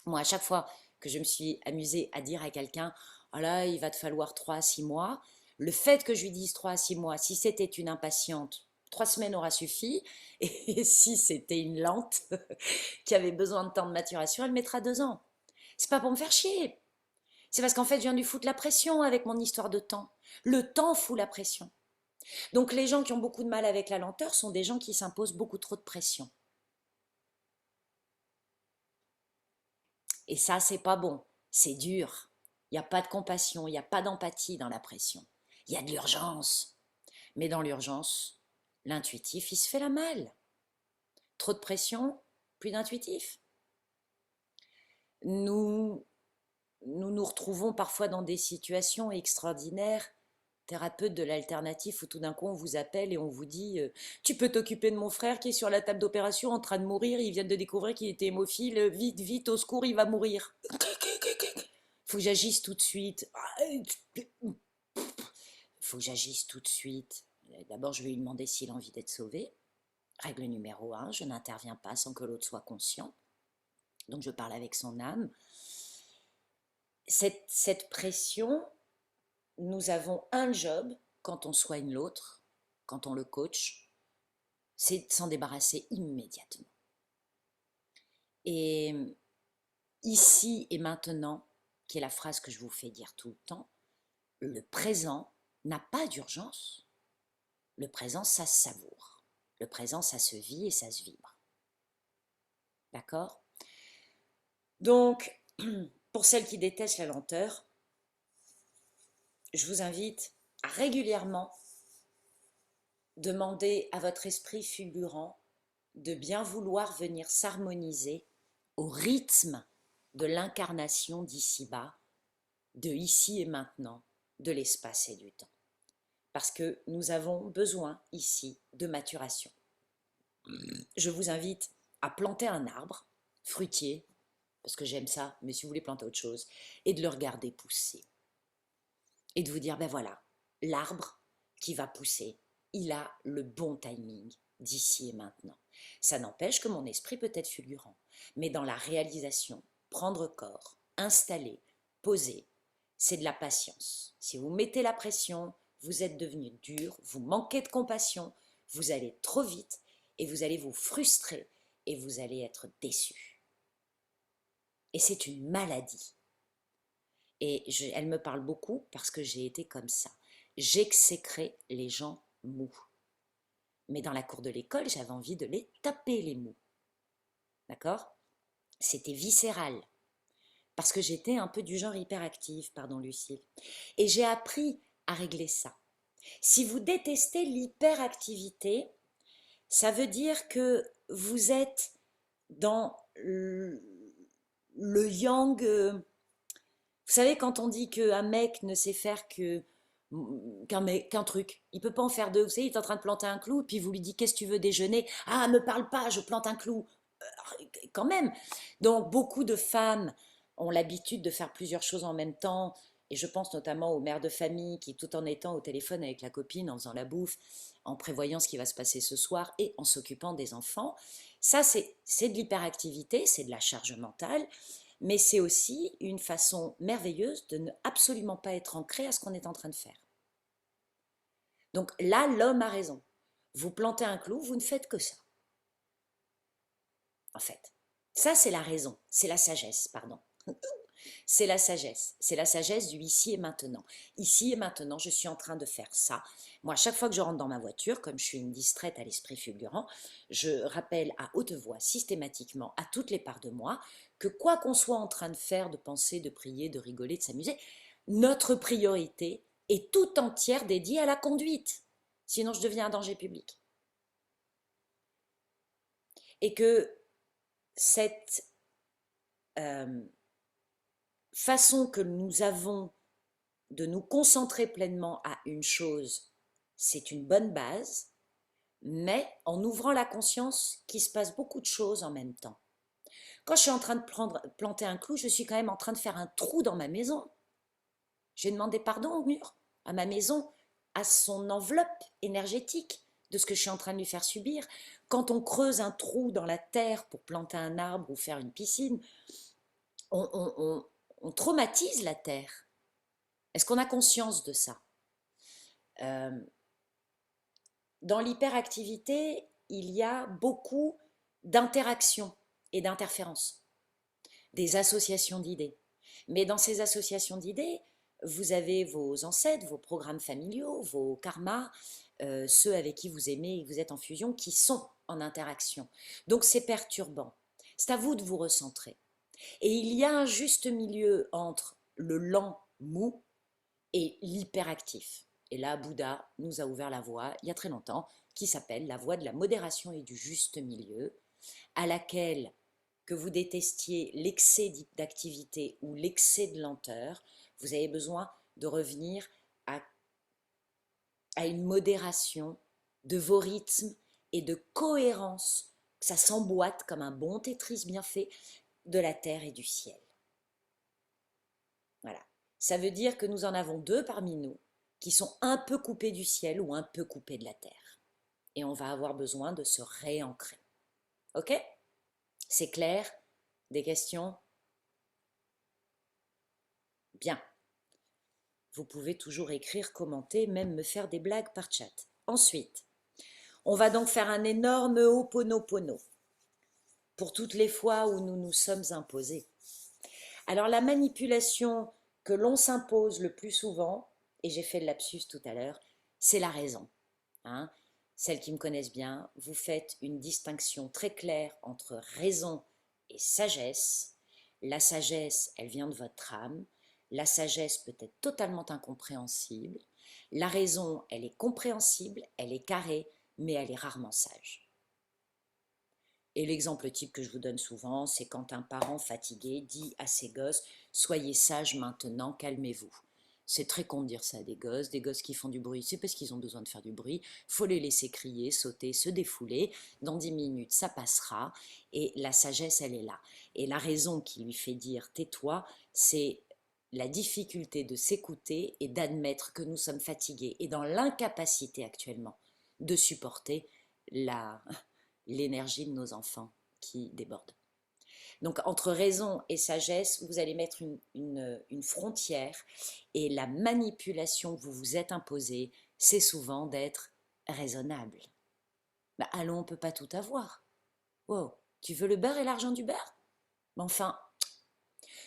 Moi, à chaque fois que je me suis amusée à dire à quelqu'un, oh là, il va te falloir 3 à 6 mois, le fait que je lui dise 3 à 6 mois, si c'était une impatiente, 3 semaines aura suffi, et si c'était une lente qui avait besoin de temps de maturation, elle mettra 2 ans. C'est pas pour me faire chier, c'est parce qu'en fait, je viens de lui foutre la pression avec mon histoire de temps. Le temps fout la pression. Donc les gens qui ont beaucoup de mal avec la lenteur sont des gens qui s'imposent beaucoup trop de pression. Et ça, c'est pas bon, c'est dur. Il n'y a pas de compassion, il n'y a pas d'empathie dans la pression. Il y a de l'urgence. Mais dans l'urgence, l'intuitif, il se fait la malle. Trop de pression, plus d'intuitif. Nous nous retrouvons parfois dans des situations extraordinaires, thérapeute de l'alternatif, où tout d'un coup on vous appelle et on vous dit tu peux t'occuper de mon frère qui est sur la table d'opération en train de mourir, ils viennent de découvrir qu'il était hémophile, vite, vite, au secours, il va mourir. Faut que j'agisse tout de suite. Faut que j'agisse tout de suite. D'abord, je vais lui demander s'il a envie d'être sauvé. Règle numéro 1, je n'interviens pas sans que l'autre soit conscient. Donc, je parle avec son âme. Cette pression, nous avons un job quand on soigne l'autre, quand on le coach, c'est de s'en débarrasser immédiatement. Et ici et maintenant, qui est la phrase que je vous fais dire tout le temps, le présent n'a pas d'urgence. Le présent, ça se savoure. Le présent, ça se vit et ça se vibre. D'accord? Donc, pour celles qui détestent la lenteur, je vous invite à régulièrement demander à votre esprit fulgurant de bien vouloir venir s'harmoniser au rythme de l'incarnation d'ici-bas, de ici et maintenant, de l'espace et du temps. Parce que nous avons besoin ici de maturation. Je vous invite à planter un arbre fruitier, parce que j'aime ça, mais si vous voulez planter autre chose, et de le regarder pousser. Et de vous dire, ben voilà, l'arbre qui va pousser, il a le bon timing d'ici et maintenant. Ça n'empêche que mon esprit peut être fulgurant, mais dans la réalisation, prendre corps, installer, poser, c'est de la patience. Si vous mettez la pression, vous êtes devenu dur, vous manquez de compassion, vous allez trop vite et vous allez vous frustrer et vous allez être déçu. Et c'est une maladie. Et elle me parle beaucoup parce que j'ai été comme ça. J'exécrais les gens mous. Mais dans la cour de l'école, j'avais envie de les taper les mous. D'accord? C'était viscéral. Parce que j'étais un peu du genre hyperactive, pardon Lucille. Et j'ai appris à régler ça. Si vous détestez l'hyperactivité, ça veut dire que vous êtes dans le yang. Vous savez, quand on dit qu'un mec ne sait faire qu'un truc, il peut pas en faire deux. Vous savez, il est en train de planter un clou, et puis vous lui dites, qu'est-ce que tu veux déjeuner? Ah, me parle pas, je plante un clou. Quand même. Donc, beaucoup de femmes ont l'habitude de faire plusieurs choses en même temps, et je pense notamment aux mères de famille qui, tout en étant au téléphone avec la copine, en faisant la bouffe, en prévoyant ce qui va se passer ce soir et en s'occupant des enfants, ça c'est de l'hyperactivité, c'est de la charge mentale, mais c'est aussi une façon merveilleuse de ne absolument pas être ancré à ce qu'on est en train de faire. Donc là, l'homme a raison. Vous plantez un clou, vous ne faites que ça. En fait, ça c'est la raison, c'est la sagesse, pardon. C'est la sagesse du ici et maintenant. Ici et maintenant, je suis en train de faire ça. Moi, à chaque fois que je rentre dans ma voiture, comme je suis une distraite à l'esprit fulgurant, je rappelle à haute voix, systématiquement, à toutes les parts de moi, que quoi qu'on soit en train de faire, de penser, de prier, de rigoler, de s'amuser, notre priorité est tout entière dédiée à la conduite. Sinon, je deviens un danger public. Et que cette façon que nous avons de nous concentrer pleinement à une chose, c'est une bonne base, mais en ouvrant la conscience qu'il se passe beaucoup de choses en même temps. Quand je suis en train de planter un clou, je suis quand même en train de faire un trou dans ma maison. J'ai demandé pardon au mur, à ma maison, à son enveloppe énergétique de ce que je suis en train de lui faire subir. Quand on creuse un trou dans la terre pour planter un arbre ou faire une piscine, on traumatise la terre. Est-ce qu'on a conscience de ça? Dans l'hyperactivité, il y a beaucoup d'interactions et d'interférences, des associations d'idées. Mais dans ces associations d'idées, vous avez vos ancêtres, vos programmes familiaux, vos karmas, ceux avec qui vous aimez et vous êtes en fusion, qui sont en interaction. Donc c'est perturbant. C'est à vous de vous recentrer. Et il y a un juste milieu entre le lent, mou, et l'hyperactif. Et là, Bouddha nous a ouvert la voie, il y a très longtemps, qui s'appelle la voie de la modération et du juste milieu, à laquelle, que vous détestiez l'excès d'activité ou l'excès de lenteur, vous avez besoin de revenir à une modération de vos rythmes et de cohérence, que ça s'emboîte comme un bon Tetris bien fait, de la terre et du ciel. Voilà. Ça veut dire que nous en avons deux parmi nous qui sont un peu coupés du ciel ou un peu coupés de la terre. Et on va avoir besoin de se réancrer. Ok? C'est clair? Des questions? Bien. Vous pouvez toujours écrire, commenter, même me faire des blagues par chat. Ensuite, on va donc faire un énorme Ho'oponopono pour toutes les fois où nous nous sommes imposés. Alors la manipulation que l'on s'impose le plus souvent, et j'ai fait le lapsus tout à l'heure, c'est la raison. Hein. Celles qui me connaissent bien, vous faites une distinction très claire entre raison et sagesse. La sagesse, elle vient de votre âme. La sagesse peut être totalement incompréhensible. La raison, elle est compréhensible, elle est carrée, mais elle est rarement sage. Et l'exemple type que je vous donne souvent, c'est quand un parent fatigué dit à ses gosses « Soyez sages maintenant, calmez-vous ». C'est très con de dire ça à des gosses qui font du bruit, c'est parce qu'ils ont besoin de faire du bruit. Faut les laisser crier, sauter, se défouler. Dans 10 minutes, ça passera. Et la sagesse, elle est là. Et la raison qui lui fait dire « tais-toi », c'est la difficulté de s'écouter et d'admettre que nous sommes fatigués et dans l'incapacité actuellement de supporter l'énergie de nos enfants qui déborde. Donc entre raison et sagesse, vous allez mettre une frontière et la manipulation que vous vous êtes imposée, c'est souvent d'être raisonnable. Bah, allons, on ne peut pas tout avoir. Wow, tu veux le beurre et l'argent du beurre? Mais enfin,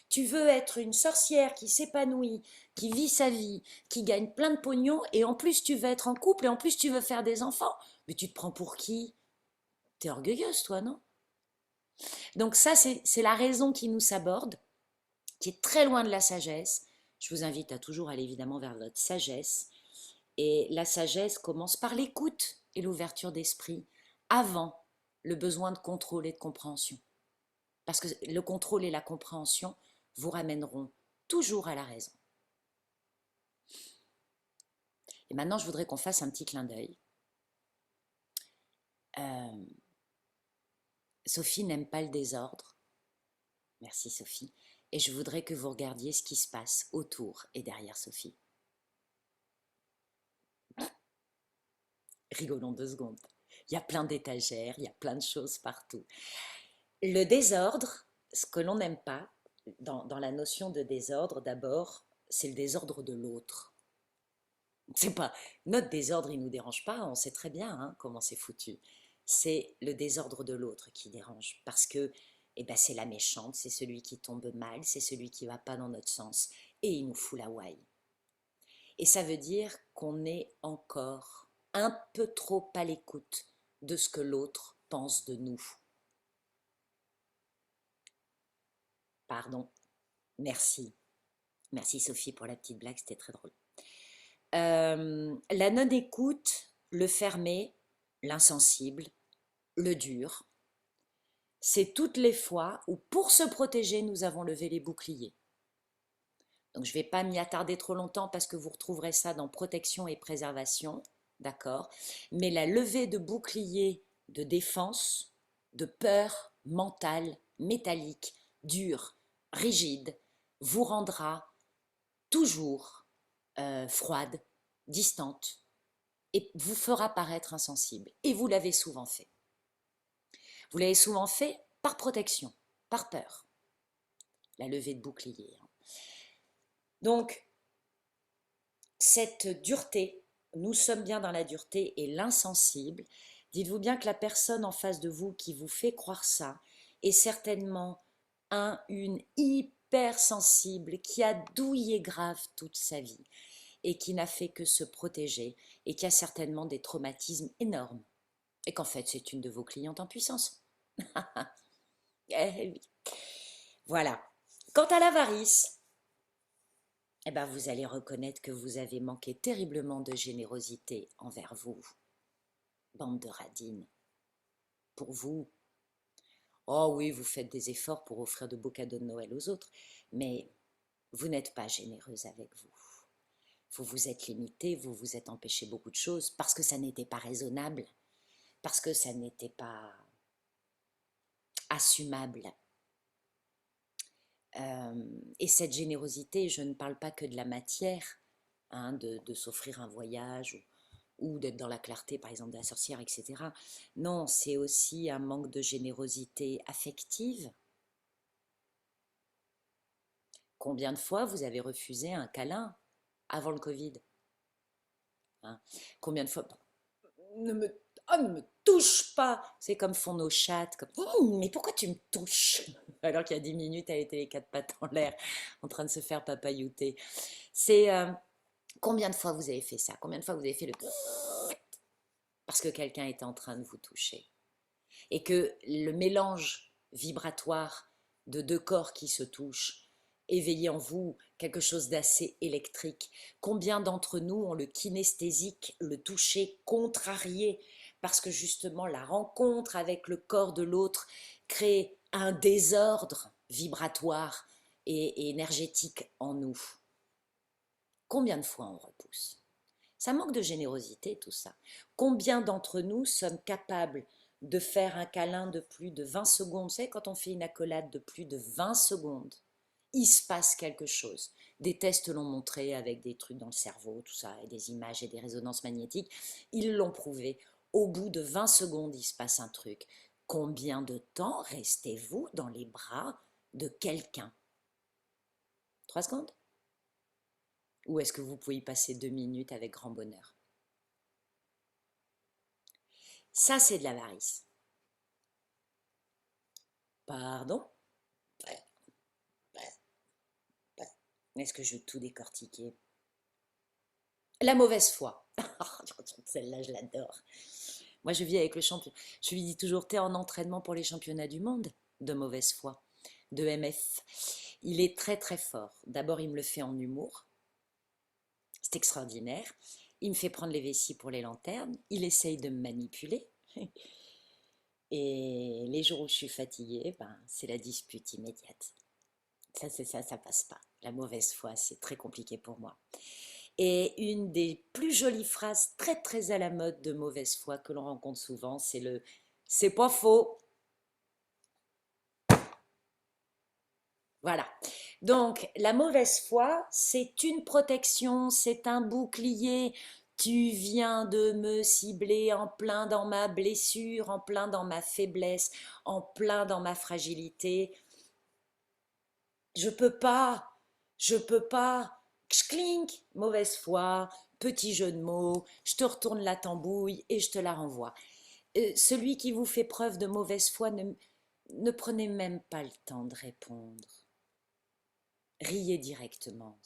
tu veux être une sorcière qui s'épanouit, qui vit sa vie, qui gagne plein de pognon et en plus tu veux être en couple et en plus tu veux faire des enfants. Mais tu te prends pour qui? T'es orgueilleuse toi, non? Donc ça, c'est la raison qui nous saborde, qui est très loin de la sagesse. Je vous invite à toujours aller évidemment vers votre sagesse. Et la sagesse commence par l'écoute et l'ouverture d'esprit avant le besoin de contrôle et de compréhension. Parce que le contrôle et la compréhension vous ramèneront toujours à la raison. Et maintenant, je voudrais qu'on fasse un petit clin d'œil. Sophie n'aime pas le désordre. Merci Sophie. Et je voudrais que vous regardiez ce qui se passe autour et derrière Sophie. Rigolons 2 secondes. Il y a plein d'étagères, il y a plein de choses partout. Le désordre, ce que l'on n'aime pas, dans la notion de désordre, d'abord, c'est le désordre de l'autre. C'est pas notre désordre, il nous dérange pas, on sait très bien hein, comment c'est foutu. C'est le désordre de l'autre qui dérange, parce que eh ben, c'est la méchante, c'est celui qui tombe mal, c'est celui qui va pas dans notre sens, et il nous fout la ouaille. Et ça veut dire qu'on est encore un peu trop à l'écoute de ce que l'autre pense de nous. Pardon, merci. Merci Sophie pour la petite blague, c'était très drôle. La non-écoute, le fermé, l'insensible, le dur, c'est toutes les fois où pour se protéger, nous avons levé les boucliers. Donc je ne vais pas m'y attarder trop longtemps parce que vous retrouverez ça dans protection et préservation, d'accord? Mais la levée de boucliers de défense, de peur mentale, métallique, dure, rigide, vous rendra toujours froide, distante, et vous fera paraître insensible. Et vous l'avez souvent fait. Vous l'avez souvent fait par protection, par peur. La levée de bouclier. Donc, cette dureté, nous sommes bien dans la dureté et l'insensible. Dites-vous bien que la personne en face de vous qui vous fait croire ça est certainement une hypersensible qui a douillé grave toute sa vie et qui n'a fait que se protéger et qui a certainement des traumatismes énormes. Et qu'en fait, c'est une de vos clientes en puissance. Eh oui. Voilà. Quant à l'avarice, eh ben vous allez reconnaître que vous avez manqué terriblement de générosité envers vous. Bande de radines. Pour vous. Oh oui, vous faites des efforts pour offrir de beaux cadeaux de Noël aux autres, mais vous n'êtes pas généreuse avec vous. Vous vous êtes limité, vous vous êtes empêché beaucoup de choses parce que ça n'était pas raisonnable, parce que ça n'était pas assumable. Et cette générosité, je ne parle pas que de la matière, hein, de s'offrir un voyage ou d'être dans la clarté, par exemple, de la sorcière, etc. Non, c'est aussi un manque de générosité affective. Combien de fois vous avez refusé un câlin avant le Covid, hein? Combien de fois ne me, oh, ne me touche pas. C'est comme font nos chattes, comme mais pourquoi tu me touches? Alors qu'il y a 10 minutes, elle était les quatre pattes en l'air, en train de se faire papayouter. C'est combien de fois vous avez fait ça? Combien de fois vous avez fait le parce que quelqu'un était en train de vous toucher? Et que le mélange vibratoire de deux corps qui se touchent éveille en vous quelque chose d'assez électrique. Combien d'entre nous ont le kinesthésique, le toucher contrarié, parce que justement la rencontre avec le corps de l'autre crée un désordre vibratoire et énergétique en nous. Combien de fois on repousse? Ça manque de générosité, tout ça. Combien d'entre nous sommes capables de faire un câlin de plus de 20 secondes? Vous savez, quand on fait une accolade de plus de 20 secondes, il se passe quelque chose. Des tests l'ont montré avec des trucs dans le cerveau, tout ça, et des images et des résonances magnétiques. Ils l'ont prouvé. Au bout de 20 secondes, il se passe un truc. Combien de temps restez-vous dans les bras de quelqu'un? 3 secondes? Ou est-ce que vous pouvez y passer 2 minutes avec grand bonheur? Ça, c'est de l'avarice. Pardon? Est-ce que je veux tout décortiquer? La mauvaise foi. Celle-là, je l'adore. Moi, je vis avec le champion. Je lui dis toujours, t'es en entraînement pour les championnats du monde de mauvaise foi, de MF. Il est très très fort. D'abord, il me le fait en humour. C'est extraordinaire. Il me fait prendre les vessies pour les lanternes. Il essaye de me manipuler. Et les jours où je suis fatiguée, ben, c'est la dispute immédiate. Ça, c'est ça passe pas. La mauvaise foi, c'est très compliqué pour moi. Et une des plus jolies phrases très très à la mode de mauvaise foi que l'on rencontre souvent, c'est le c'est pas faux. Voilà. Donc, la mauvaise foi, c'est une protection, c'est un bouclier. Tu viens de me cibler en plein dans ma blessure, en plein dans ma faiblesse, en plein dans ma fragilité. Je peux pas, je peux pas. Clink, mauvaise foi, petit jeu de mots, je te retourne la tambouille et je te la renvoie. Celui qui vous fait preuve de mauvaise foi, ne prenez même pas le temps de répondre. Riez directement.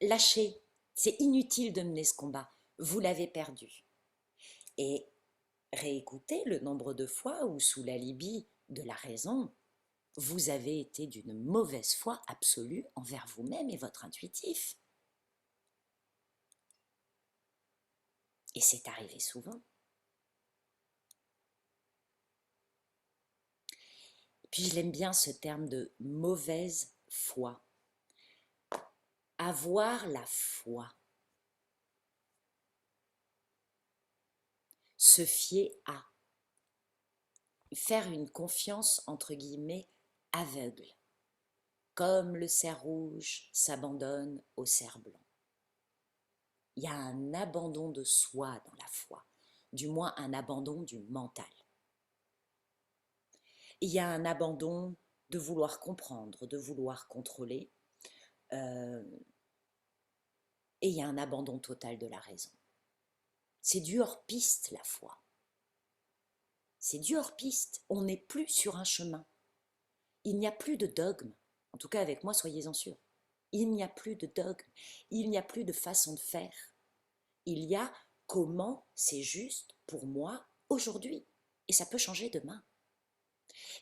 Lâchez, c'est inutile de mener ce combat, vous l'avez perdu. Et réécoutez le nombre de fois où, sous l'alibi de la raison, vous avez été d'une mauvaise foi absolue envers vous-même et votre intuitif. Et c'est arrivé souvent. Puis je l'aime bien ce terme de mauvaise foi. Avoir la foi. Se fier à. Faire une confiance entre guillemets aveugle. Comme le cerf rouge s'abandonne au cerf blanc. Il y a un abandon de soi dans la foi, du moins un abandon du mental. Il y a un abandon de vouloir comprendre, de vouloir contrôler, et il y a un abandon total de la raison. C'est du hors-piste la foi. C'est du hors-piste, on n'est plus sur un chemin. Il n'y a plus de dogme, en tout cas avec moi, soyez-en sûrs. Il n'y a plus de dogme, il n'y a plus de façon de faire. Il y a comment c'est juste pour moi aujourd'hui. Et ça peut changer demain.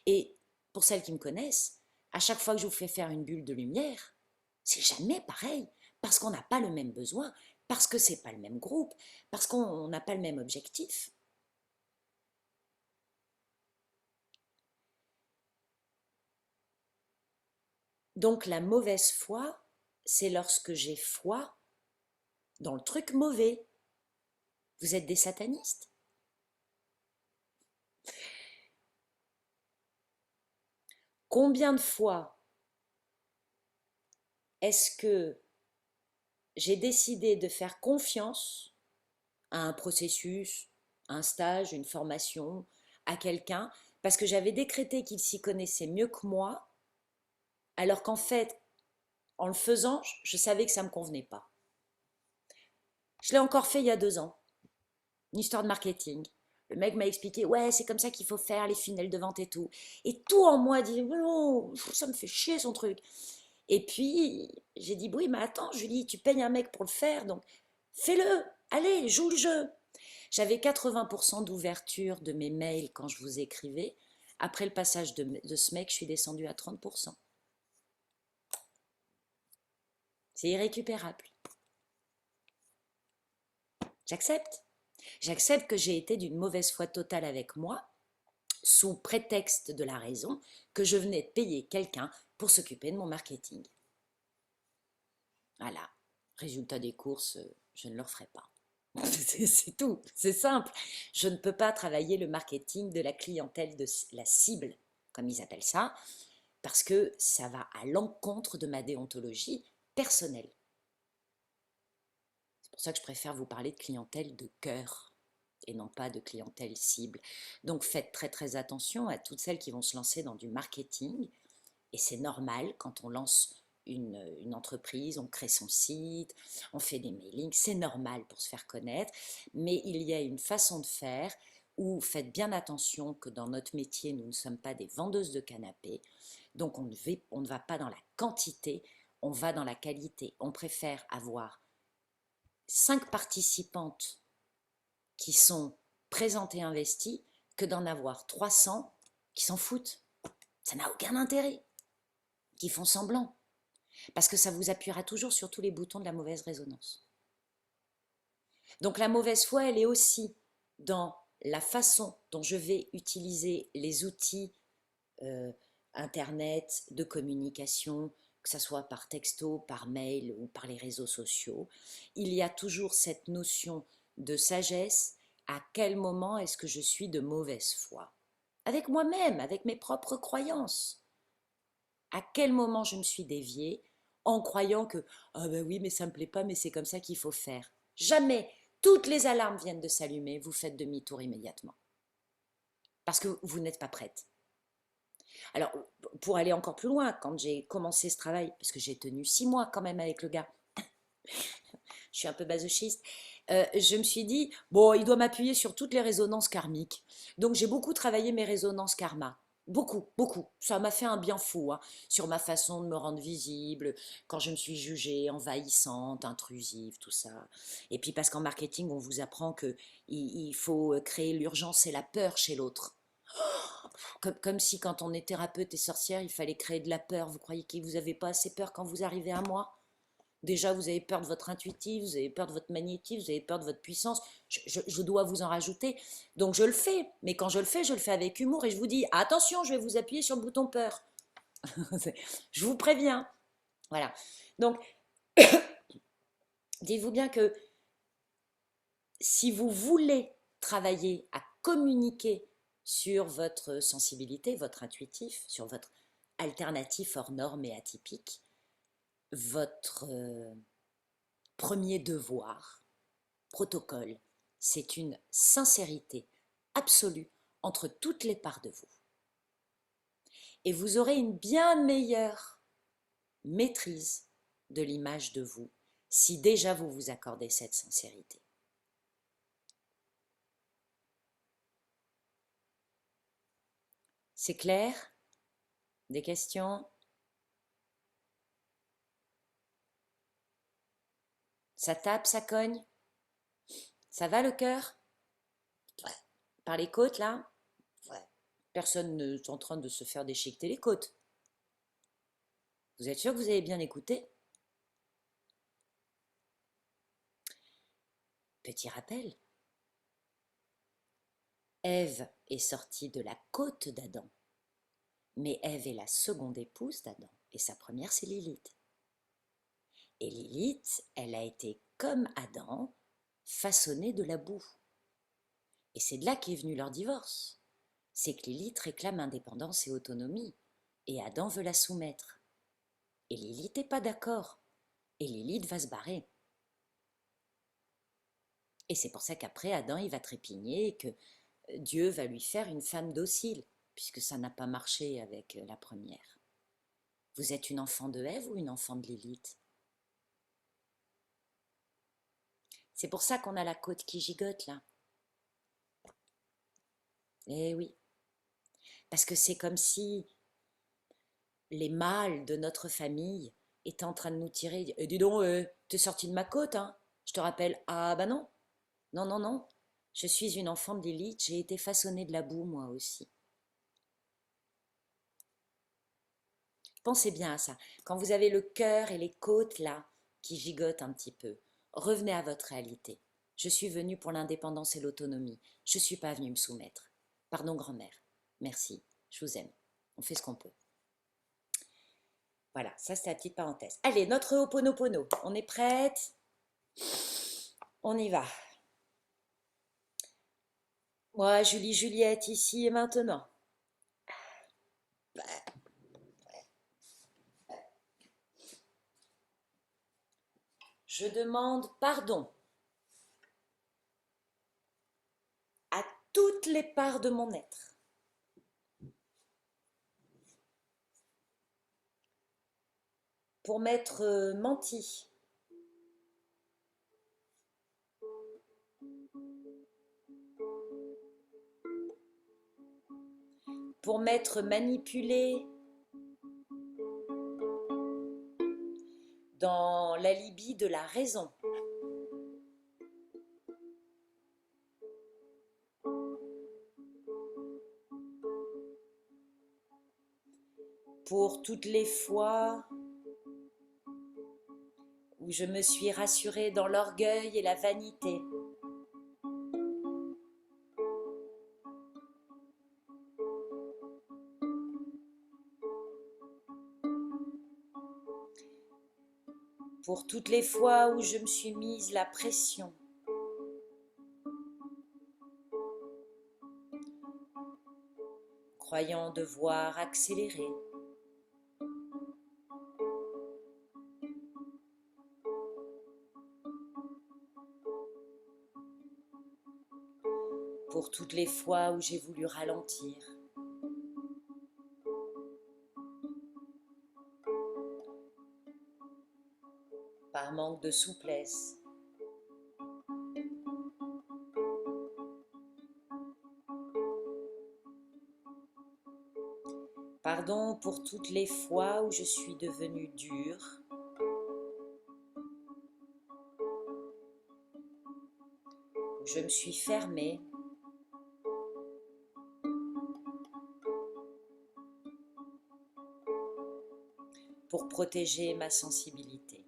Et pour celles qui me connaissent, à chaque fois que je vous fais faire une bulle de lumière, c'est jamais pareil, parce qu'on n'a pas le même besoin, parce que c'est pas le même groupe, parce qu'on n'a pas le même objectif. Donc la mauvaise foi, c'est lorsque j'ai foi dans le truc mauvais. Vous êtes des satanistes? Combien de fois est-ce que j'ai décidé de faire confiance à un processus, un stage, une formation, à quelqu'un, parce que j'avais décrété qu'il s'y connaissait mieux que moi, alors qu'en fait, en le faisant, je savais que ça ne me convenait pas. Je l'ai encore fait il y a 2 ans, une histoire de marketing. Le mec m'a expliqué, ouais, c'est comme ça qu'il faut faire les funnels de vente et tout. Et tout en moi dit, non, ça me fait chier son truc. Et puis, j'ai dit, oui, mais attends, Julie, tu payes un mec pour le faire, donc fais-le, allez, joue le jeu. J'avais 80% d'ouverture de mes mails quand je vous écrivais. Après le passage de ce mec, je suis descendue à 30%. C'est irrécupérable. J'accepte. J'accepte que j'ai été d'une mauvaise foi totale avec moi, sous prétexte de la raison que je venais de payer quelqu'un pour s'occuper de mon marketing. Voilà. Résultat des courses, je ne le referai pas. C'est tout, c'est simple. Je ne peux pas travailler le marketing de la clientèle, de la cible, comme ils appellent ça, parce que ça va à l'encontre de ma déontologie personnelle. C'est pour ça que je préfère vous parler de clientèle de cœur et non pas de clientèle cible. Donc faites très très attention à toutes celles qui vont se lancer dans du marketing, et c'est normal quand on lance une entreprise, on crée son site, on fait des mailings, c'est normal pour se faire connaître, mais il y a une façon de faire où faites bien attention que dans notre métier, nous ne sommes pas des vendeuses de canapés, donc on ne va pas dans la quantité, on va dans la qualité. On préfère avoir 5 participantes qui sont présentes et investies que d'en avoir 300 qui s'en foutent. Ça n'a aucun intérêt, qui font semblant. Parce que ça vous appuiera toujours sur tous les boutons de la mauvaise résonance. Donc la mauvaise foi, elle est aussi dans la façon dont je vais utiliser les outils Internet, de communication, que ce soit par texto, par mail ou par les réseaux sociaux. Il y a toujours cette notion de sagesse. À quel moment est-ce que je suis de mauvaise foi? Avec moi-même, avec mes propres croyances. À quel moment je me suis déviée en croyant que ah ben oui, mais ça me plaît pas, mais c'est comme ça qu'il faut faire. Jamais. Toutes les alarmes viennent de s'allumer, vous faites demi-tour immédiatement. Parce que vous n'êtes pas prête. Alors, pour aller encore plus loin, quand j'ai commencé ce travail, parce que j'ai tenu 6 mois quand même avec le gars, je suis un peu masochiste, je me suis dit, bon, il doit m'appuyer sur toutes les résonances karmiques. Donc, j'ai beaucoup travaillé mes résonances karma. Beaucoup, beaucoup. Ça m'a fait un bien fou, hein, sur ma façon de me rendre visible, quand je me suis jugée envahissante, intrusive, tout ça. Et puis parce qu'en marketing, on vous apprend qu'il faut créer l'urgence et la peur chez l'autre. Comme si quand on est thérapeute et sorcière, il fallait créer de la peur. Vous croyez que vous n'avez pas assez peur quand vous arrivez à moi? Déjà, vous avez peur de votre intuitif, vous avez peur de votre magnétisme, vous avez peur de votre puissance. Je dois vous en rajouter. Donc je le fais. Mais quand je le fais avec humour et je vous dis, attention, je vais vous appuyer sur le bouton peur. Je vous préviens. Voilà. Donc, dites-vous bien que si vous voulez travailler à communiquer sur votre sensibilité, votre intuitif, sur votre alternatif hors norme et atypique, votre premier devoir, protocole, c'est une sincérité absolue entre toutes les parts de vous. Et vous aurez une bien meilleure maîtrise de l'image de vous si déjà vous vous accordez cette sincérité. C'est clair? Des questions? Ça tape, ça cogne? Ça va le cœur? Ouais. Par les côtes là? Ouais. Personne n'est en train de se faire déchiqueter les côtes. Vous êtes sûr que vous avez bien écouté? Petit rappel. Ève est sortie de la côte d'Adam. Mais Ève est la seconde épouse d'Adam. Et sa première, c'est Lilith. Et Lilith, elle a été comme Adam, façonnée de la boue. Et c'est de là qu'est venu leur divorce. C'est que Lilith réclame indépendance et autonomie. Et Adam veut la soumettre. Et Lilith n'est pas d'accord. Et Lilith va se barrer. Et c'est pour ça qu'après, Adam, il va trépigner et que Dieu va lui faire une femme docile, puisque ça n'a pas marché avec la première. Vous êtes une enfant de Ève ou une enfant de Lilith? C'est pour ça qu'on a la côte qui gigote là. Eh oui, parce que c'est comme si les mâles de notre famille étaient en train de nous tirer. Dis donc, t'es sorti de ma côte, hein? Je te rappelle, ah bah non, non, non, non. Je suis une enfant de Lilith, j'ai été façonnée de la boue moi aussi. Pensez bien à ça. Quand vous avez le cœur et les côtes là qui gigotent un petit peu, revenez à votre réalité. Je suis venue pour l'indépendance et l'autonomie. Je ne suis pas venue me soumettre. Pardon, grand-mère. Merci. Je vous aime. On fait ce qu'on peut. Voilà, ça c'est la petite parenthèse. Allez, notre Ho'oponopono. On est prête? On y va. Moi, Julie Juliette, ici et maintenant. Je demande pardon à toutes les parts de mon être. Pour m'être menti. Pour m'être manipulé dans l'alibi de la raison. Pour toutes les fois où je me suis rassurée dans l'orgueil et la vanité. Pour toutes les fois où je me suis mise la pression. Croyant devoir accélérer. Pour toutes les fois où j'ai voulu ralentir. Par manque de souplesse. Pardon pour toutes les fois où je suis devenue dure. Où je me suis fermée. Pour protéger ma sensibilité.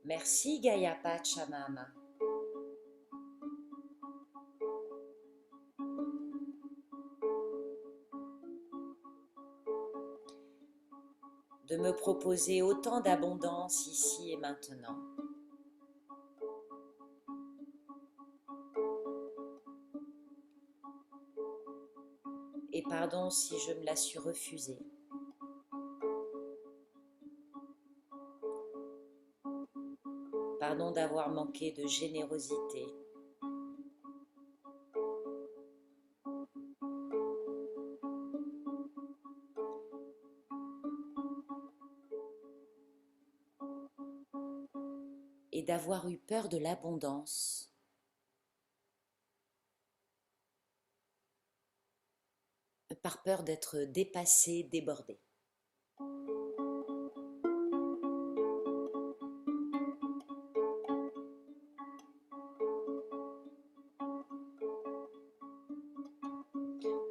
Merci Gaïa Pachamama. De me proposer autant d'abondance ici et maintenant. Et pardon si je me la suis refusée. Pardon d'avoir manqué de générosité. Et d'avoir eu peur de l'abondance. Par peur d'être dépassée, débordée.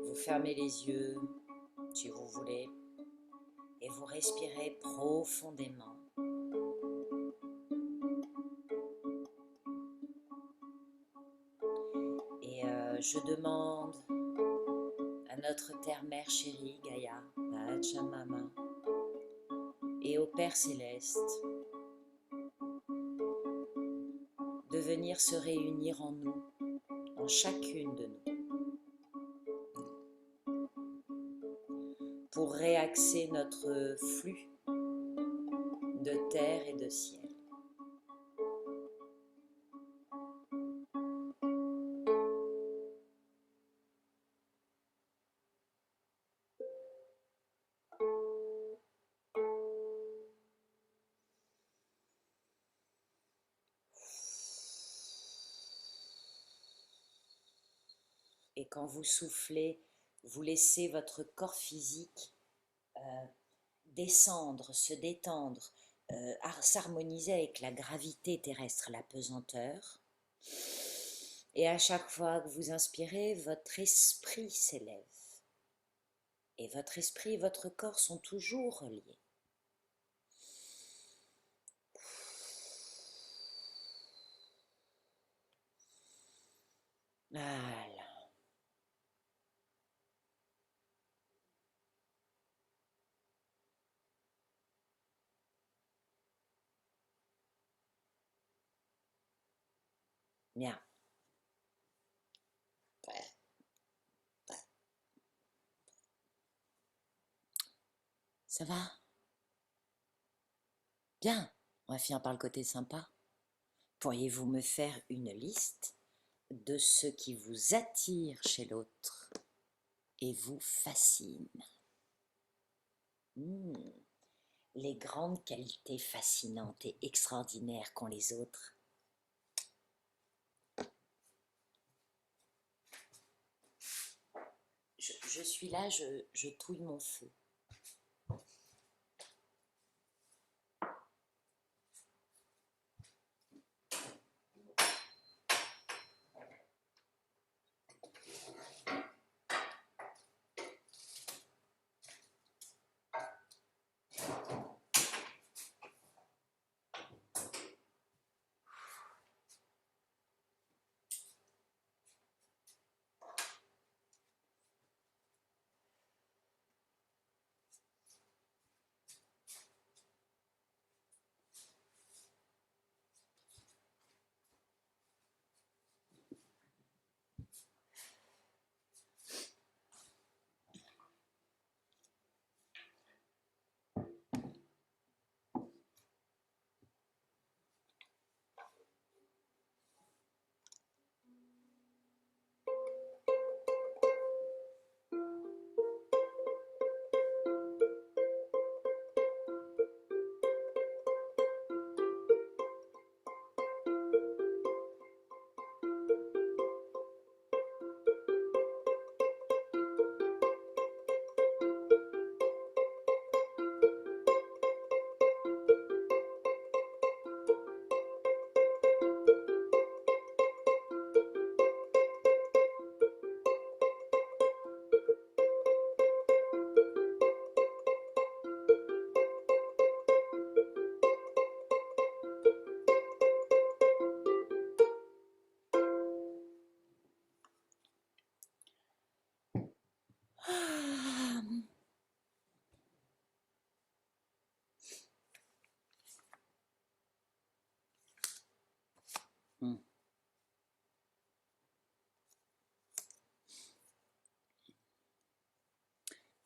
Vous fermez les yeux, si vous voulez, et vous respirez profondément. Et je demande à notre terre-mère chérie, Gaïa, Pachamama, et au Père Céleste, venir se réunir en nous, en chacune de nous, pour réaxer notre flux de terre et de ciel. Et quand vous soufflez, vous laissez votre corps physique descendre, se détendre, s'harmoniser avec la gravité terrestre, la pesanteur. Et à chaque fois que vous inspirez, votre esprit s'élève. Et votre esprit et votre corps sont toujours reliés. Voilà. Bien. Ça va? Bien. On va finir par le côté sympa. Pourriez-vous me faire une liste de ce qui vous attire chez l'autre et vous fascine? Les grandes qualités fascinantes et extraordinaires qu'ont les autres. Je suis là, je touille mon feu.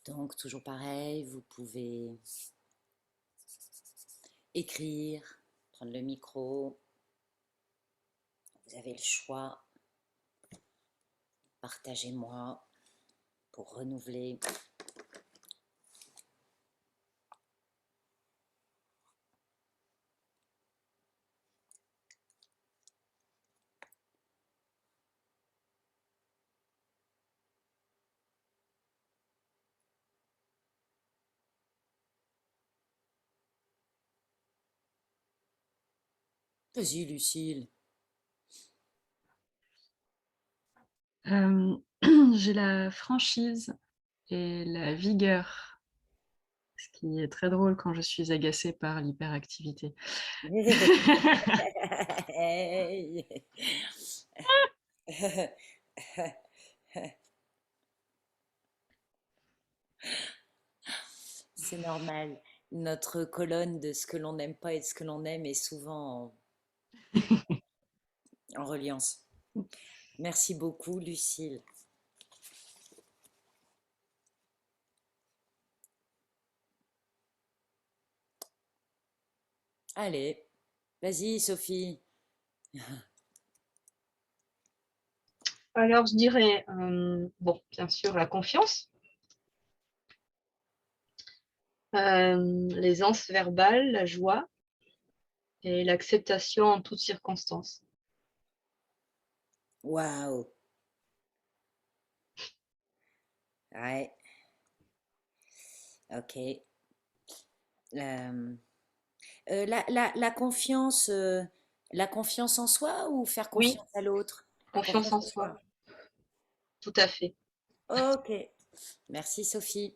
Donc, toujours pareil, vous pouvez écrire, prendre le micro. Vous avez le choix. Partagez-moi pour renouveler. Vas-y, Lucille.
J'ai la franchise et la vigueur, ce qui est très drôle quand je suis agacée par l'hyperactivité.
Hey. C'est normal. Notre colonne de ce que l'on n'aime pas et de ce que l'on aime est souvent en reliance. Merci beaucoup, Lucille. Allez, vas-y, Sophie.
Alors, je dirais, bon, bien sûr, la confiance, l'aisance verbale, la joie et l'acceptation en toutes circonstances.
Waouh. Ouais, ok. Euh, la confiance en soi ou faire
Oui,
confiance à l'autre? La
confiance
confiance
en
en
soi,
soi.
tout à fait.
Ok. Merci, Sophie.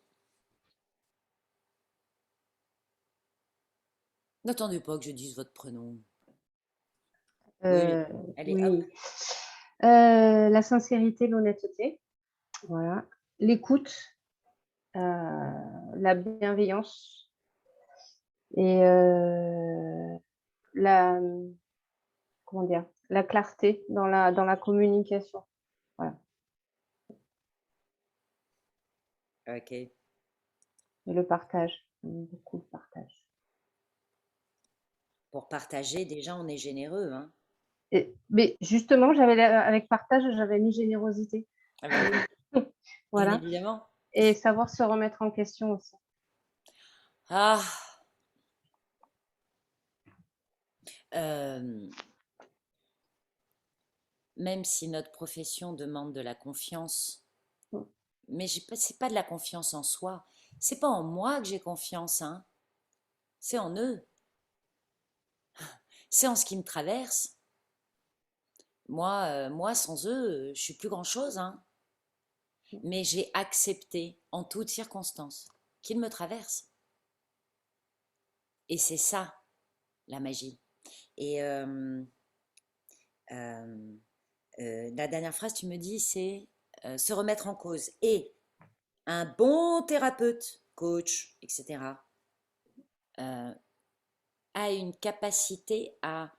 N'attendez pas que je dise votre prénom. Oui, allez, hop.
Oui. La sincérité, l'honnêteté, voilà. L'écoute, la bienveillance et la, comment dire, la clarté dans la communication. Voilà.
Ok.
Et le partage, beaucoup de partage.
Pour partager, déjà, on est généreux, hein.
Mais justement, avec partage, j'avais mis générosité.
Ah bah oui, bien
Voilà.
évidemment.
Et savoir se remettre en question aussi.
Ah, euh, même si notre profession demande de la confiance,
Mm.
mais c'est pas de la confiance en soi. C'est pas en moi que j'ai confiance, hein. C'est en eux. C'est en ce qui me traverse. Moi, sans eux, je suis plus grand-chose, hein. Mais j'ai accepté en toutes circonstances qu'ils me traversent. Et c'est ça, la magie. Et euh, la dernière phrase, tu me dis, c'est se remettre en cause. Et un bon thérapeute, coach, etc., euh, a une capacité à,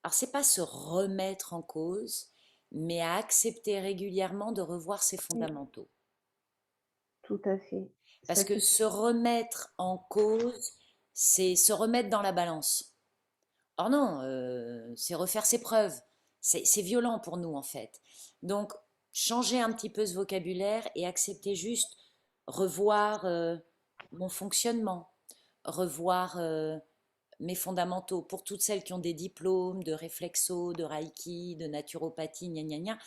alors c'est pas se remettre en cause, mais à accepter régulièrement de revoir ses
Mm.
fondamentaux.
Tout à fait.
Parce
Ça,
que se remettre en cause, c'est se remettre dans la balance. Or non, c'est refaire ses preuves. C'est violent pour nous en fait. Donc, changer un petit peu ce vocabulaire et accepter juste revoir mon fonctionnement, revoir mes fondamentaux. Pour toutes celles qui ont des diplômes de réflexo, de reiki, de naturopathie, gna gna gna,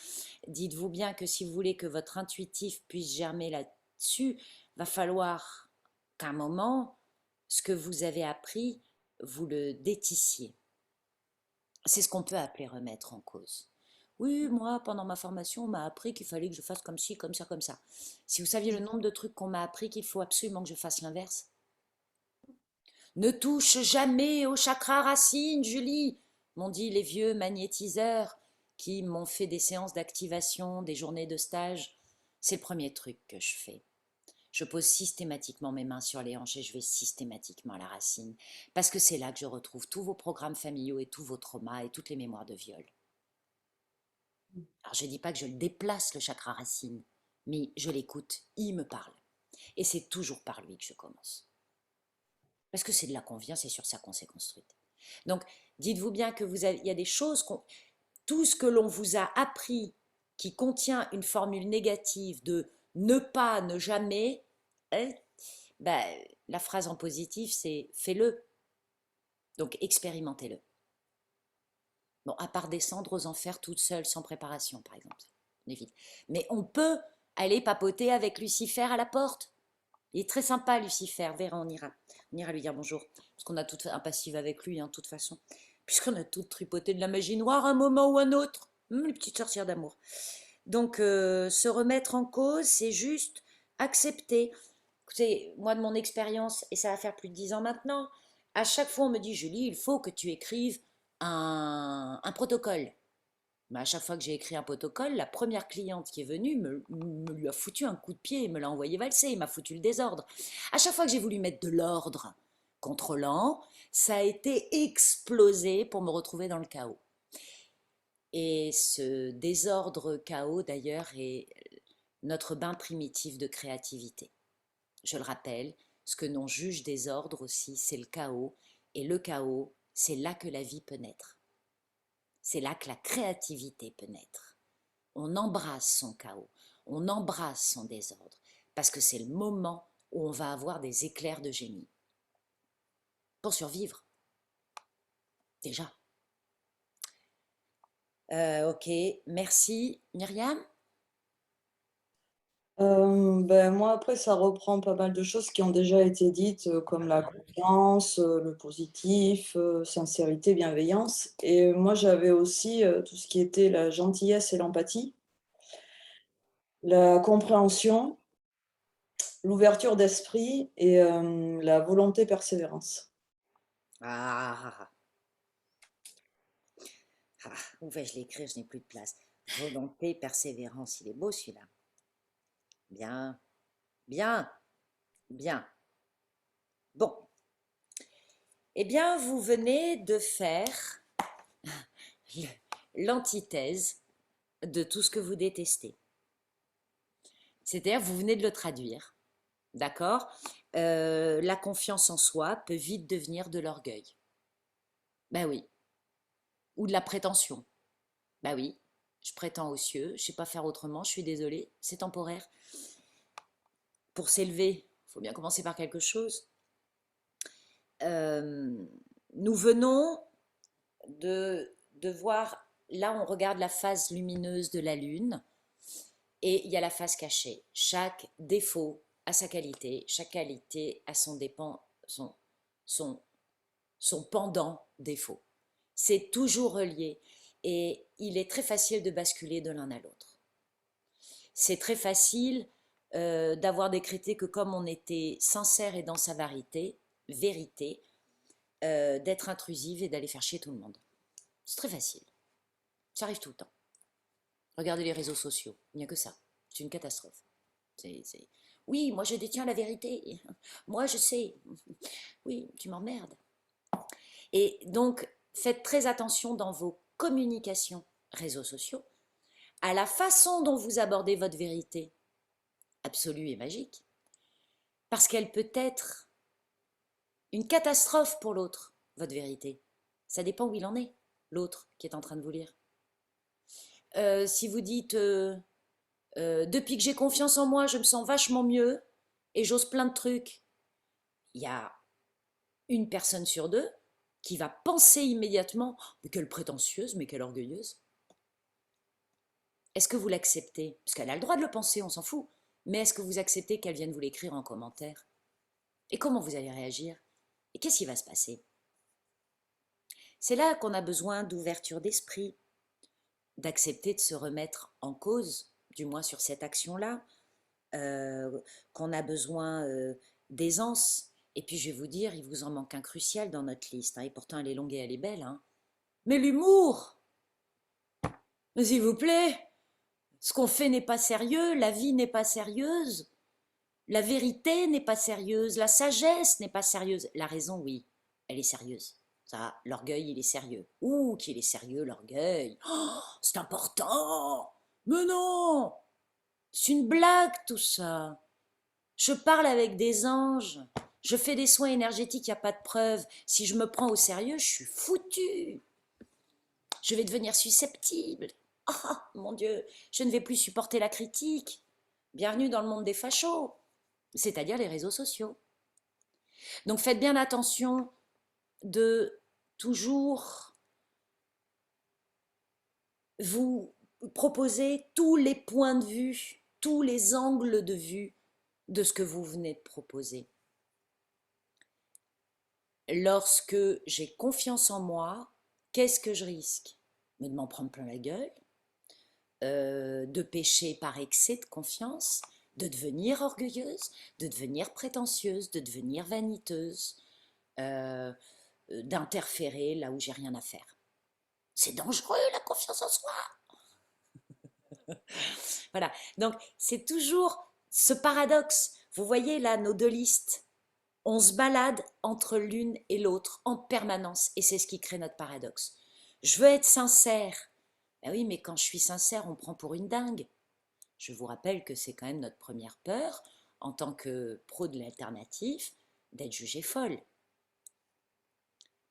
dites-vous bien que si vous voulez que votre intuitif puisse germer là-dessus, va falloir qu'à un moment, ce que vous avez appris, vous le détissiez. C'est ce qu'on peut appeler remettre en cause. Oui, moi, pendant ma formation, on m'a appris qu'il fallait que je fasse comme ci, comme ça, comme ça. Si vous saviez le nombre de trucs qu'on m'a appris qu'il faut absolument que je fasse l'inverse. Ne touche jamais au chakra racine, Julie, m'ont dit les vieux magnétiseurs qui m'ont fait des séances d'activation, des journées de stage. C'est le premier truc que je fais. Je pose systématiquement mes mains sur les hanches et je vais systématiquement à la racine. Parce que c'est là que je retrouve tous vos programmes familiaux et tous vos traumas et toutes les mémoires de viol. Alors je ne dis pas que je le déplace, le chakra racine, mais je l'écoute, il me parle. Et c'est toujours par lui que je commence. Parce que c'est de la confiance et sur ça qu'on s'est construite. Donc dites-vous bien que il y a des choses, tout ce que l'on vous a appris qui contient une formule négative de ne pas, ne jamais, hein, ben, la phrase en positif, c'est fais-le. Donc expérimentez-le. Bon, à part descendre aux enfers toute seule, sans préparation, par exemple. On évite. Mais on peut aller papoter avec Lucifer à la porte. Il est très sympa, Lucifer. Vera, on ira. On ira lui dire bonjour. Parce qu'on a tout un passif avec lui, hein, de toute façon. Puisqu'on a tout tripoté de la magie noire à un moment ou un autre. Les petites sorcières d'amour. Donc, se remettre en cause, c'est juste accepter. Écoutez, moi, de mon expérience, et ça va faire plus de 10 ans maintenant, à chaque fois, on me dit, Julie, il faut que tu écrives un protocole. Mais à chaque fois que j'ai écrit un protocole, la première cliente qui est venue me lui a foutu un coup de pied et me l'a envoyé valser, il m'a foutu le désordre. À chaque fois que j'ai voulu mettre de l'ordre contrôlant, ça a été explosé pour me retrouver dans le chaos. Et ce désordre chaos, d'ailleurs, est notre bain primitif de créativité. Je le rappelle, ce que l'on juge désordre aussi, c'est le chaos. Et le chaos, c'est là que la vie peut naître. C'est là que la créativité peut naître. On embrasse son chaos, on embrasse son désordre, parce que c'est le moment où on va avoir des éclairs de génie. Pour survivre, déjà. Ok, merci. Myriam?
Moi, après, ça reprend pas mal de choses qui ont déjà été dites, comme la confiance, le positif, sincérité, bienveillance. Et moi, j'avais aussi tout ce qui était la gentillesse et l'empathie, la compréhension, l'ouverture d'esprit et la volonté persévérance.
Ah, où vais-je l'écrire? Je n'ai plus de place. Volonté, persévérance, il est beau celui-là. Bien, bien, bien. Bon. Eh bien, vous venez de faire l'antithèse de tout ce que vous détestez. C'est-à-dire, vous venez de le traduire, d'accord? La confiance en soi peut vite devenir de l'orgueil. Ben oui. Ou de la prétention. Ben oui, je prétends aux cieux, je ne sais pas faire autrement, je suis désolée, c'est temporaire. Pour s'élever, il faut bien commencer par quelque chose. Nous venons de voir, là on regarde la face lumineuse de la lune, et il y a la face cachée. Chaque défaut a sa qualité, chaque qualité a son pendant défaut. C'est toujours relié et il est très facile de basculer de l'un à l'autre. C'est très facile d'avoir décrété que comme on était sincère et dans sa vérité, d'être intrusive et d'aller faire chier tout le monde. C'est très facile. Ça arrive tout le temps. Regardez les réseaux sociaux, il n'y a que ça. C'est une catastrophe. Oui, moi je détiens la vérité. Moi je sais. Oui, tu m'emmerdes. Et donc, faites très attention dans vos communications réseaux sociaux à la façon dont vous abordez votre vérité absolue et magique, parce qu'elle peut être une catastrophe pour l'autre, votre vérité. Ça dépend où il en est, l'autre qui est en train de vous lire. Si vous dites depuis que j'ai confiance en moi, je me sens vachement mieux et j'ose plein de trucs, il y a une personne sur deux qui va penser immédiatement mais quelle prétentieuse, mais quelle orgueilleuse. Est-ce que vous l'acceptez? Parce qu'elle a le droit de le penser, on s'en fout. Mais est-ce que vous acceptez qu'elle vienne vous l'écrire en commentaire? Et comment vous allez réagir? Et qu'est-ce qui va se passer? C'est là qu'on a besoin d'ouverture d'esprit, d'accepter de se remettre en cause, du moins sur cette action-là, qu'on a besoin d'aisance. Et puis je vais vous dire, il vous en manque un crucial dans notre liste, hein, et pourtant elle est longue et elle est belle. Hein. Mais l'humour! S'il vous plaît, ce qu'on fait n'est pas sérieux, la vie n'est pas sérieuse, la vérité n'est pas sérieuse, la sagesse n'est pas sérieuse. La raison, oui, elle est sérieuse. Ça, l'orgueil, il est sérieux. Ouh, qu'il est sérieux, l'orgueil. Oh, c'est important. Mais non, c'est une blague tout ça. Je parle avec des anges. Je fais des soins énergétiques, il n'y a pas de preuve. Si je me prends au sérieux, je suis foutue. Je vais devenir susceptible. Ah, mon Dieu, je ne vais plus supporter la critique. Bienvenue dans le monde des fachos, c'est-à-dire les réseaux sociaux. Donc faites bien attention de toujours vous proposer tous les points de vue, tous les angles de vue de ce que vous venez de proposer. Lorsque j'ai confiance en moi, qu'est-ce que je risque? De m'en prendre plein la gueule, de pécher par excès de confiance, de devenir orgueilleuse, de devenir prétentieuse, de devenir vaniteuse, d'interférer là où j'ai rien à faire. C'est dangereux la confiance en soi. Voilà, donc c'est toujours ce paradoxe. Vous voyez là nos deux listes, on se balade entre l'une et l'autre en permanence et c'est ce qui crée notre paradoxe. Je veux être sincère Ben oui, mais quand je suis sincère, on me prend pour une dingue. Je vous rappelle que c'est quand même notre première peur, en tant que pro de l'alternatif, d'être jugée folle.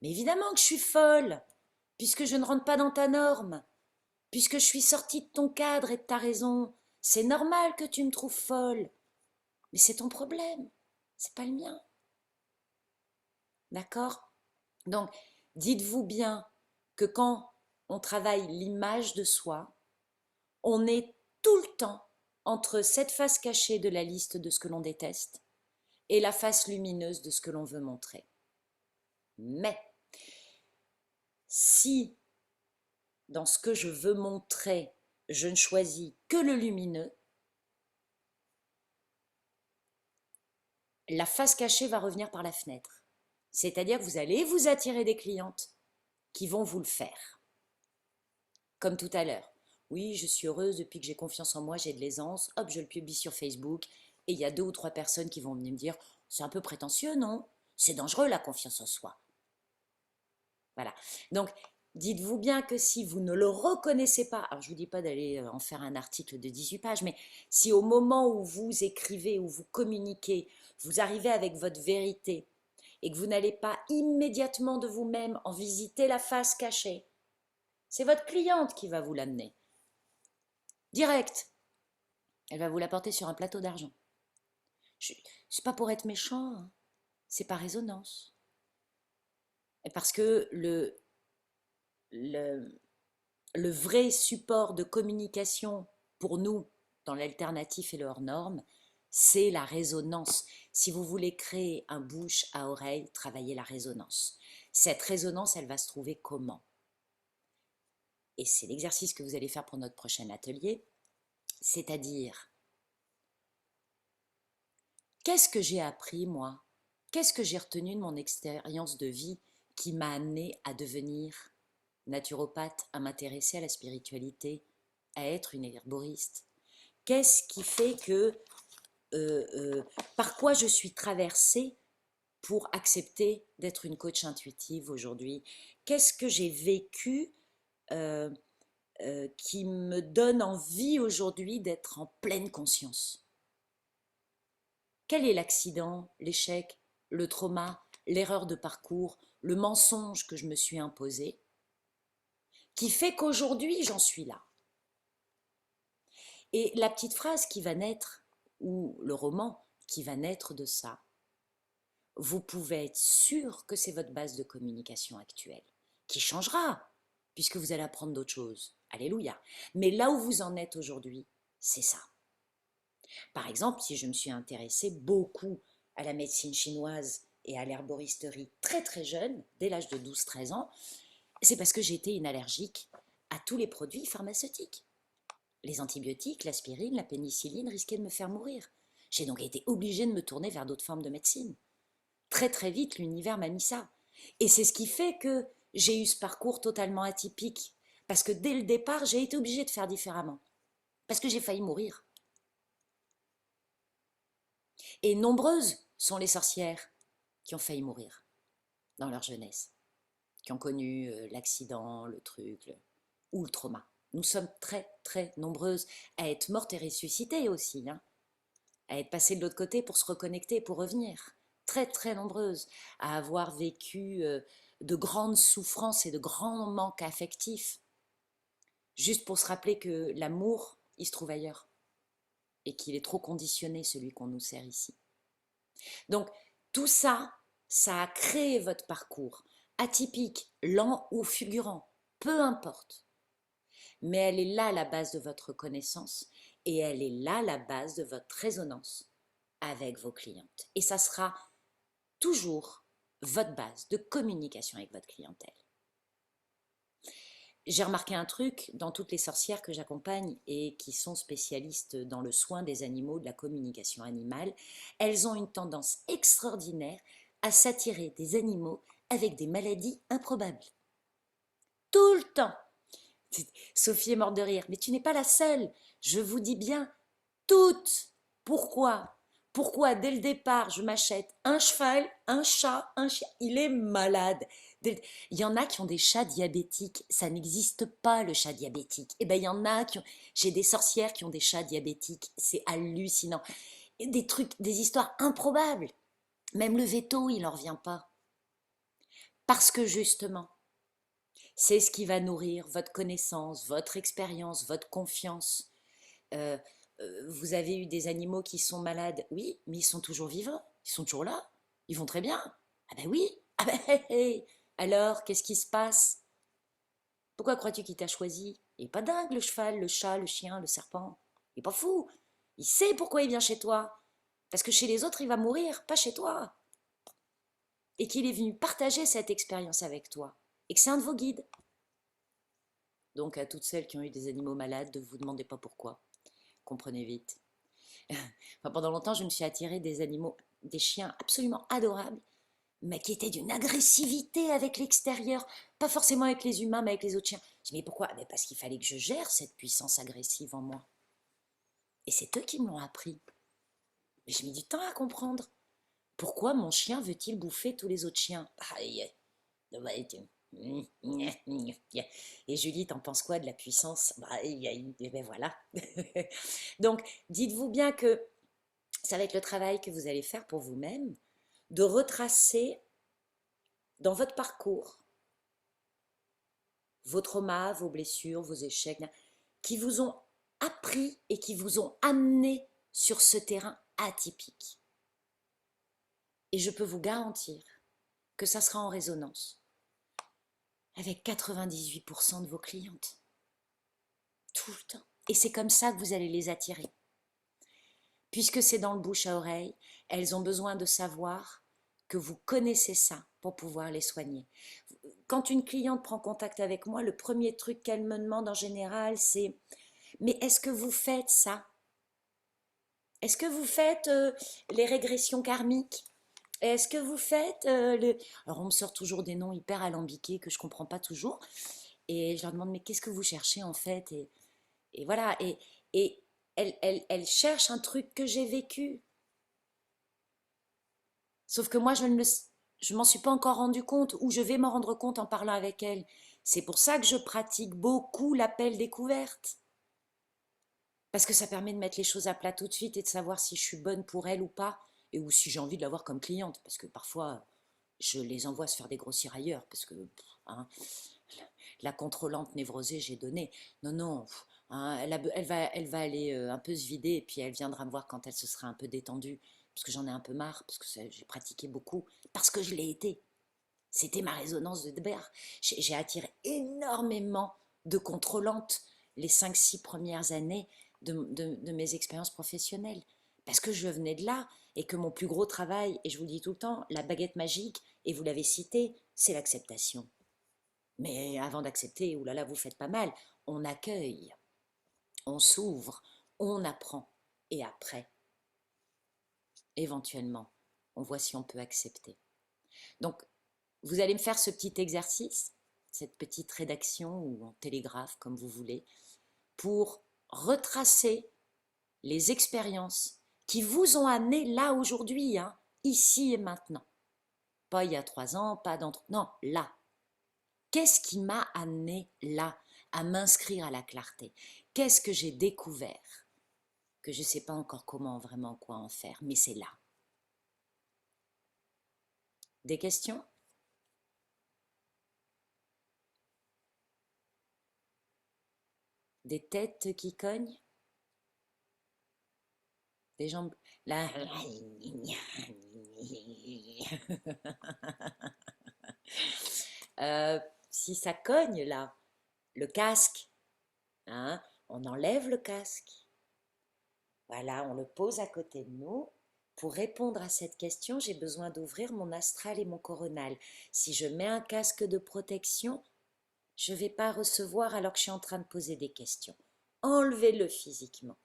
Mais évidemment que je suis folle, puisque je ne rentre pas dans ta norme, puisque je suis sortie de ton cadre et de ta raison. C'est normal que tu me trouves folle, mais c'est ton problème, c'est pas le mien. D'accord? Donc, dites-vous bien que quand on travaille l'image de soi, on est tout le temps entre cette face cachée de la liste de ce que l'on déteste et la face lumineuse de ce que l'on veut montrer. Mais si, dans ce que je veux montrer, je ne choisis que le lumineux, la face cachée va revenir par la fenêtre. C'est-à-dire que vous allez vous attirer des clientes qui vont vous le faire. Comme tout à l'heure. Oui, je suis heureuse depuis que j'ai confiance en moi, j'ai de l'aisance. Hop, je le publie sur Facebook. Et il y a 2 ou 3 personnes qui vont venir me dire « C'est un peu prétentieux, non? C'est dangereux la confiance en soi. » Voilà. Donc, dites-vous bien que si vous ne le reconnaissez pas, alors je ne vous dis pas d'aller en faire un article de 18 pages, mais si au moment où vous écrivez, où vous communiquez, vous arrivez avec votre vérité et que vous n'allez pas immédiatement de vous-même en visiter la face cachée, c'est votre cliente qui va vous l'amener. Direct. Elle va vous l'apporter sur un plateau d'argent. C'est pas pour être méchant, hein. C'est par résonance. Et parce que le vrai support de communication pour nous, dans l'alternatif et le hors-norme, c'est la résonance. Si vous voulez créer un bouche à oreille, travaillez la résonance. Cette résonance, elle va se trouver comment? Et c'est l'exercice que vous allez faire pour notre prochain atelier, c'est-à-dire, qu'est-ce que j'ai appris, moi? Qu'est-ce que j'ai retenu de mon expérience de vie qui m'a amené à devenir naturopathe, à m'intéresser à la spiritualité, à être une herboriste? Qu'est-ce qui fait que, par quoi je suis traversée pour accepter d'être une coach intuitive aujourd'hui? Qu'est-ce que j'ai vécu qui me donne envie aujourd'hui d'être en pleine conscience? Quel est l'accident, l'échec, le trauma, l'erreur de parcours, le mensonge que je me suis imposé, qui fait qu'aujourd'hui j'en suis là? Et la petite phrase qui va naître, ou le roman qui va naître de ça, vous pouvez être sûr que c'est votre base de communication actuelle, qui changera, puisque vous allez apprendre d'autres choses. Alléluia. Mais là où vous en êtes aujourd'hui, c'est ça. Par exemple, si je me suis intéressée beaucoup à la médecine chinoise et à l'herboristerie très très jeune, dès l'âge de 12-13 ans, c'est parce que j'étais une allergique à tous les produits pharmaceutiques. Les antibiotiques, l'aspirine, la pénicilline risquaient de me faire mourir. J'ai donc été obligée de me tourner vers d'autres formes de médecine. Très très vite, l'univers m'a mis ça. Et c'est ce qui fait que j'ai eu ce parcours totalement atypique. Parce que dès le départ, j'ai été obligée de faire différemment. Parce que j'ai failli mourir. Et nombreuses sont les sorcières qui ont failli mourir dans leur jeunesse, qui ont connu l'accident, le truc, ou le trauma. Nous sommes très très nombreuses à être mortes et ressuscitées aussi, hein, à être passées de l'autre côté pour se reconnecter, pour revenir. Très très nombreuses à avoir vécu de grandes souffrances et de grands manques affectifs, juste pour se rappeler que l'amour, il se trouve ailleurs, et qu'il est trop conditionné, celui qu'on nous sert ici. Donc, tout ça, ça a créé votre parcours, atypique, lent ou fulgurant, peu importe. Mais elle est là la base de votre connaissance et elle est là la base de votre résonance avec vos clientes. Et ça sera toujours votre base de communication avec votre clientèle. J'ai remarqué un truc dans toutes les sorcières que j'accompagne et qui sont spécialistes dans le soin des animaux, de la communication animale, elles ont une tendance extraordinaire à s'attirer des animaux avec des maladies improbables. Tout le temps. Sophie est morte de rire, mais tu n'es pas la seule. Je vous dis bien, toutes. Pourquoi ? Pourquoi, dès le départ, je m'achète un cheval, un chat, un chien? Il est malade. Il y en a qui ont des chats diabétiques. Ça n'existe pas, le chat diabétique. Eh bien, il y en a qui ont... J'ai des sorcières qui ont des chats diabétiques. C'est hallucinant. Et des trucs, des histoires improbables. Même le veto, il n'en revient pas. Parce que justement, c'est ce qui va nourrir votre connaissance, votre expérience, votre confiance. Euh, vous avez eu des animaux qui sont malades, oui, mais ils sont toujours vivants, ils sont toujours là, ils vont très bien. Ah ben oui, ah ben hé, hé. Alors, qu'est-ce qui se passe? Pourquoi crois-tu qu'il t'a choisi? Il est pas dingue le cheval, le chat, le chien, le serpent. Il est pas fou. Il sait pourquoi il vient chez toi. Parce que chez les autres, il va mourir, pas chez toi. Et qu'il est venu partager cette expérience avec toi. Et que c'est un de vos guides. Donc à toutes celles qui ont eu des animaux malades, ne vous demandez pas pourquoi. Comprenez vite. Enfin, pendant longtemps, je me suis attirée des animaux, des chiens absolument adorables, mais qui étaient d'une agressivité avec l'extérieur, pas forcément avec les humains, mais avec les autres chiens. Je me dis, mais pourquoi? Mais parce qu'il fallait que je gère cette puissance agressive en moi. Et c'est eux qui me l'ont appris. Mais je mets du temps à comprendre. Pourquoi mon chien veut-il bouffer tous les autres chiens? Et Julie, t'en penses quoi de la puissance? Ben voilà. Donc, dites-vous bien que ça va être le travail que vous allez faire pour vous-même, de retracer dans votre parcours vos traumas, vos blessures, vos échecs, qui vous ont appris et qui vous ont amené sur ce terrain atypique. Et je peux vous garantir que ça sera en résonance avec 98% de vos clientes. Tout le temps. Et c'est comme ça que vous allez les attirer. Puisque c'est dans le bouche à oreille, elles ont besoin de savoir que vous connaissez ça pour pouvoir les soigner. Quand une cliente prend contact avec moi, le premier truc qu'elle me demande en général, c'est « Mais est-ce que vous faites ça? Est-ce que vous faites les régressions karmiques? Est-ce que vous faites le... » Alors on me sort toujours des noms hyper alambiqués que je ne comprends pas toujours. Et je leur demande « Mais qu'est-ce que vous cherchez en fait ?» Et voilà, et elle cherche un truc que j'ai vécu. Sauf que moi, je m'en suis pas encore rendu compte, ou je vais m'en rendre compte en parlant avec elle. C'est pour ça que je pratique beaucoup l'appel découverte. Parce que ça permet de mettre les choses à plat tout de suite et de savoir si je suis bonne pour elle ou pas, et ou si j'ai envie de l'avoir comme cliente. Parce que parfois, je les envoie se faire des grossiers ailleurs, parce que hein, la contrôlante névrosée, j'ai donné. Non, non, hein, elle va aller un peu se vider, et puis elle viendra me voir quand elle se sera un peu détendue, parce que j'en ai un peu marre, parce que j'ai pratiqué beaucoup, parce que je l'ai été. C'était ma résonance de Debert. J'ai attiré énormément de contrôlantes les 5-6 premières années de mes expériences professionnelles. Parce que je venais de là et que mon plus gros travail, et je vous le dis tout le temps, la baguette magique, et vous l'avez cité, c'est l'acceptation. Mais avant d'accepter, oulala, vous faites pas mal, on accueille, on s'ouvre, on apprend. Et après, éventuellement, on voit si on peut accepter. Donc, vous allez me faire ce petit exercice, cette petite rédaction ou en télégraphe, comme vous voulez, pour retracer les expériences qui vous ont amené là aujourd'hui, hein, ici et maintenant. Pas il y a 3 ans, pas dans... Non, là. Qu'est-ce qui m'a amené là, à m'inscrire à la clarté? Qu'est-ce que j'ai découvert? Que je ne sais pas encore comment vraiment quoi en faire, mais c'est là. Des questions? Des têtes qui cognent? Des jambes... Là... si ça cogne là, le casque, hein, on enlève le casque. Voilà, on le pose à côté de nous. Pour répondre à cette question, j'ai besoin d'ouvrir mon astral et mon coronal. Si je mets un casque de protection, je ne vais pas recevoir alors que je suis en train de poser des questions. Enlevez-le physiquement.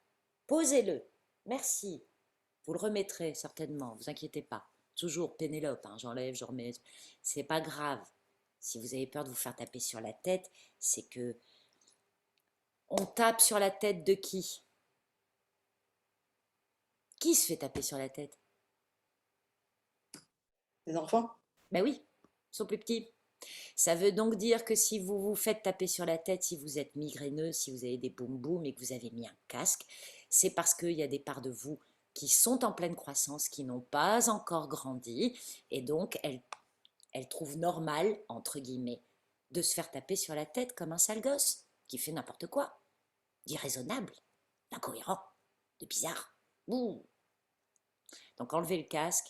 Posez-le. Merci. Vous le remettrez certainement, vous inquiétez pas. Toujours Pénélope, hein, j'enlève, je remets. C'est pas grave. Si vous avez peur de vous faire taper sur la tête, c'est que on tape sur la tête de qui? Qui se fait taper sur la tête?
Les enfants?
Ben oui, ils sont plus petits. Ça veut donc dire que si vous vous faites taper sur la tête, si vous êtes migraineux, si vous avez des boum boum et que vous avez mis un casque, c'est parce qu'il y a des parts de vous qui sont en pleine croissance, qui n'ont pas encore grandi, et donc elles trouvent normal, entre guillemets, de se faire taper sur la tête comme un sale gosse qui fait n'importe quoi, d'irraisonnable, d'incohérent, de bizarre. Ouh. Donc enlevez le casque,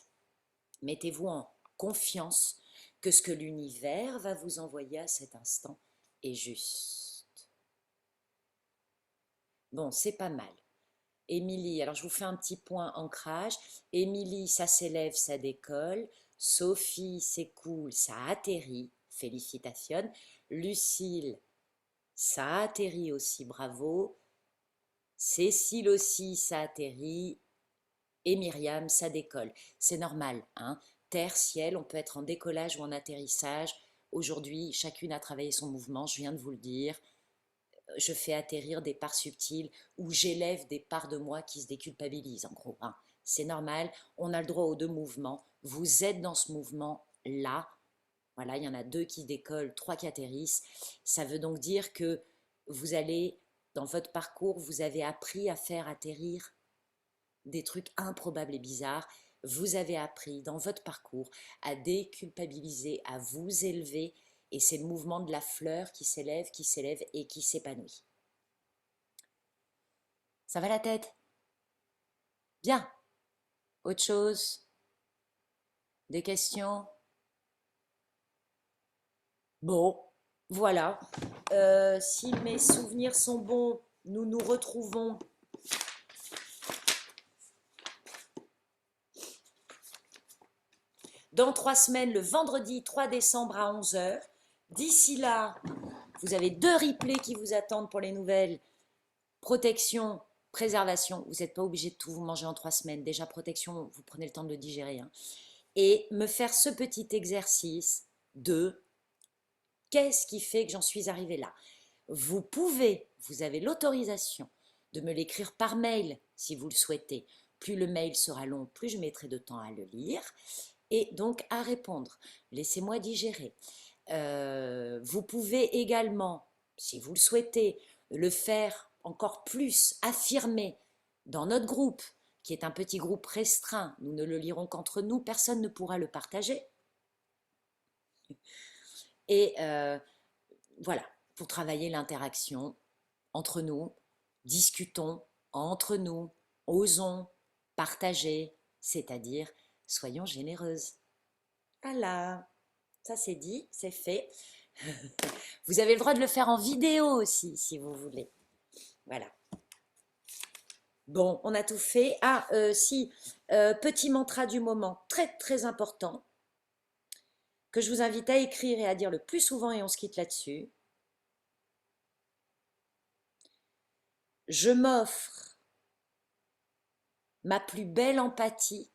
mettez-vous en confiance que ce que l'univers va vous envoyer à cet instant est juste. Bon, c'est pas mal. Émilie, alors je vous fais un petit point ancrage. Émilie, ça s'élève, ça décolle. Sophie, c'est cool, ça atterrit. Félicitations. Lucille, ça atterrit aussi, bravo. Cécile aussi, ça atterrit. Et Myriam, ça décolle. C'est normal, hein. Terre, ciel, on peut être en décollage ou en atterrissage. Aujourd'hui, chacune a travaillé son mouvement, je viens de vous le dire. Je fais atterrir des parts subtiles ou j'élève des parts de moi qui se déculpabilisent, en gros, hein. C'est normal, on a le droit aux deux mouvements. Vous êtes dans ce mouvement-là. Voilà, il y en a 2 qui décollent, 3 qui atterrissent. Ça veut donc dire que vous allez, dans votre parcours, vous avez appris à faire atterrir des trucs improbables et bizarres. Vous avez appris dans votre parcours à déculpabiliser, à vous élever, et c'est le mouvement de la fleur qui s'élève et qui s'épanouit. Ça va la tête? Bien. Autre chose? Des questions? Bon, voilà. Si mes souvenirs sont bons, nous nous retrouvons dans 3 semaines, le vendredi 3 décembre à 11 h. D'ici là, vous avez 2 replays qui vous attendent pour les nouvelles. Protection, préservation. Vous n'êtes pas obligé de tout vous manger en 3 semaines. Déjà, protection, vous prenez le temps de le digérer, hein. Et me faire ce petit exercice de qu'est-ce qui fait que j'en suis arrivée là. Vous avez l'autorisation de me l'écrire par mail si vous le souhaitez. Plus le mail sera long, plus je mettrai de temps à le lire et donc à répondre. Laissez-moi digérer. Vous pouvez également, si vous le souhaitez, le faire encore plus, affirmer dans notre groupe, qui est un petit groupe restreint. Nous ne le lirons qu'entre nous, personne ne pourra le partager. Et voilà, pour travailler l'interaction entre nous, discutons entre nous, osons partager, c'est-à-dire soyons généreuses. Voilà, ça c'est dit, c'est fait. Vous avez le droit de le faire en vidéo aussi, si vous voulez. Voilà. Bon, on a tout fait. Ah, petit mantra du moment, très très important, que je vous invite à écrire et à dire le plus souvent, et on se quitte là-dessus. Je m'offre ma plus belle empathie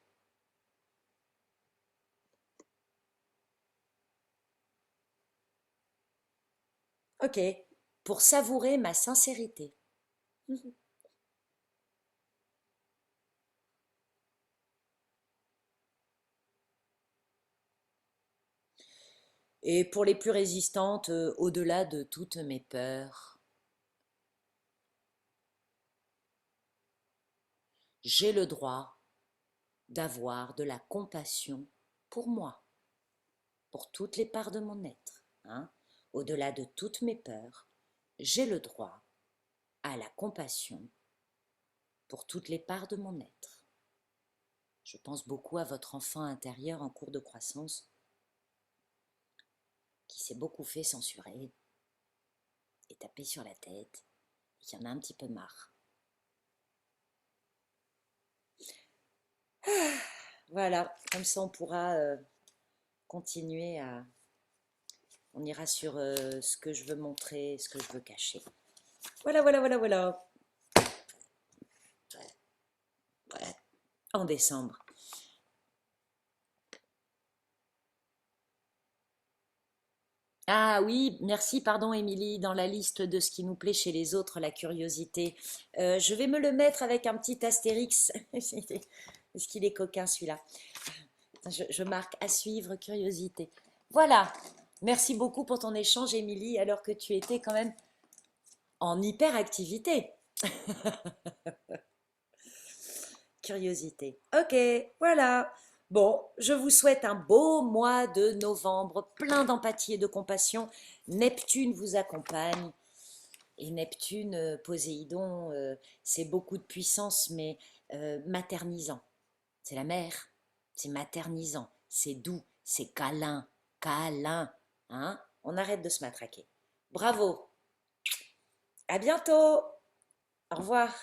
pour savourer ma sincérité. Et pour les plus résistantes, au-delà de toutes mes peurs, j'ai le droit d'avoir de la compassion pour moi, pour toutes les parts de mon être, hein. Au-delà de toutes mes peurs, j'ai le droit à la compassion pour toutes les parts de mon être. Je pense beaucoup à votre enfant intérieur en cours de croissance qui s'est beaucoup fait censurer et taper sur la tête et qui en a un petit peu marre. Voilà, comme ça on pourra continuer à... On ira sur ce que je veux montrer, ce que je veux cacher. Voilà, voilà, voilà, voilà. En décembre. Ah oui, merci, pardon Émilie, dans la liste de ce qui nous plaît chez les autres, la curiosité. Je vais me le mettre avec un petit astérix. Est-ce qu'il est coquin celui-là? Je marque à suivre, curiosité. Voilà, merci beaucoup pour ton échange Émilie, alors que tu étais quand même en hyperactivité. Curiosité. Ok, voilà. Bon, je vous souhaite un beau mois de novembre, plein d'empathie et de compassion. Neptune vous accompagne. Et Neptune, Poséidon, c'est beaucoup de puissance, mais maternisant. C'est la mer, c'est maternisant, c'est doux, c'est câlin, câlin. Hein? On arrête de se matraquer. Bravo, à bientôt. Au revoir.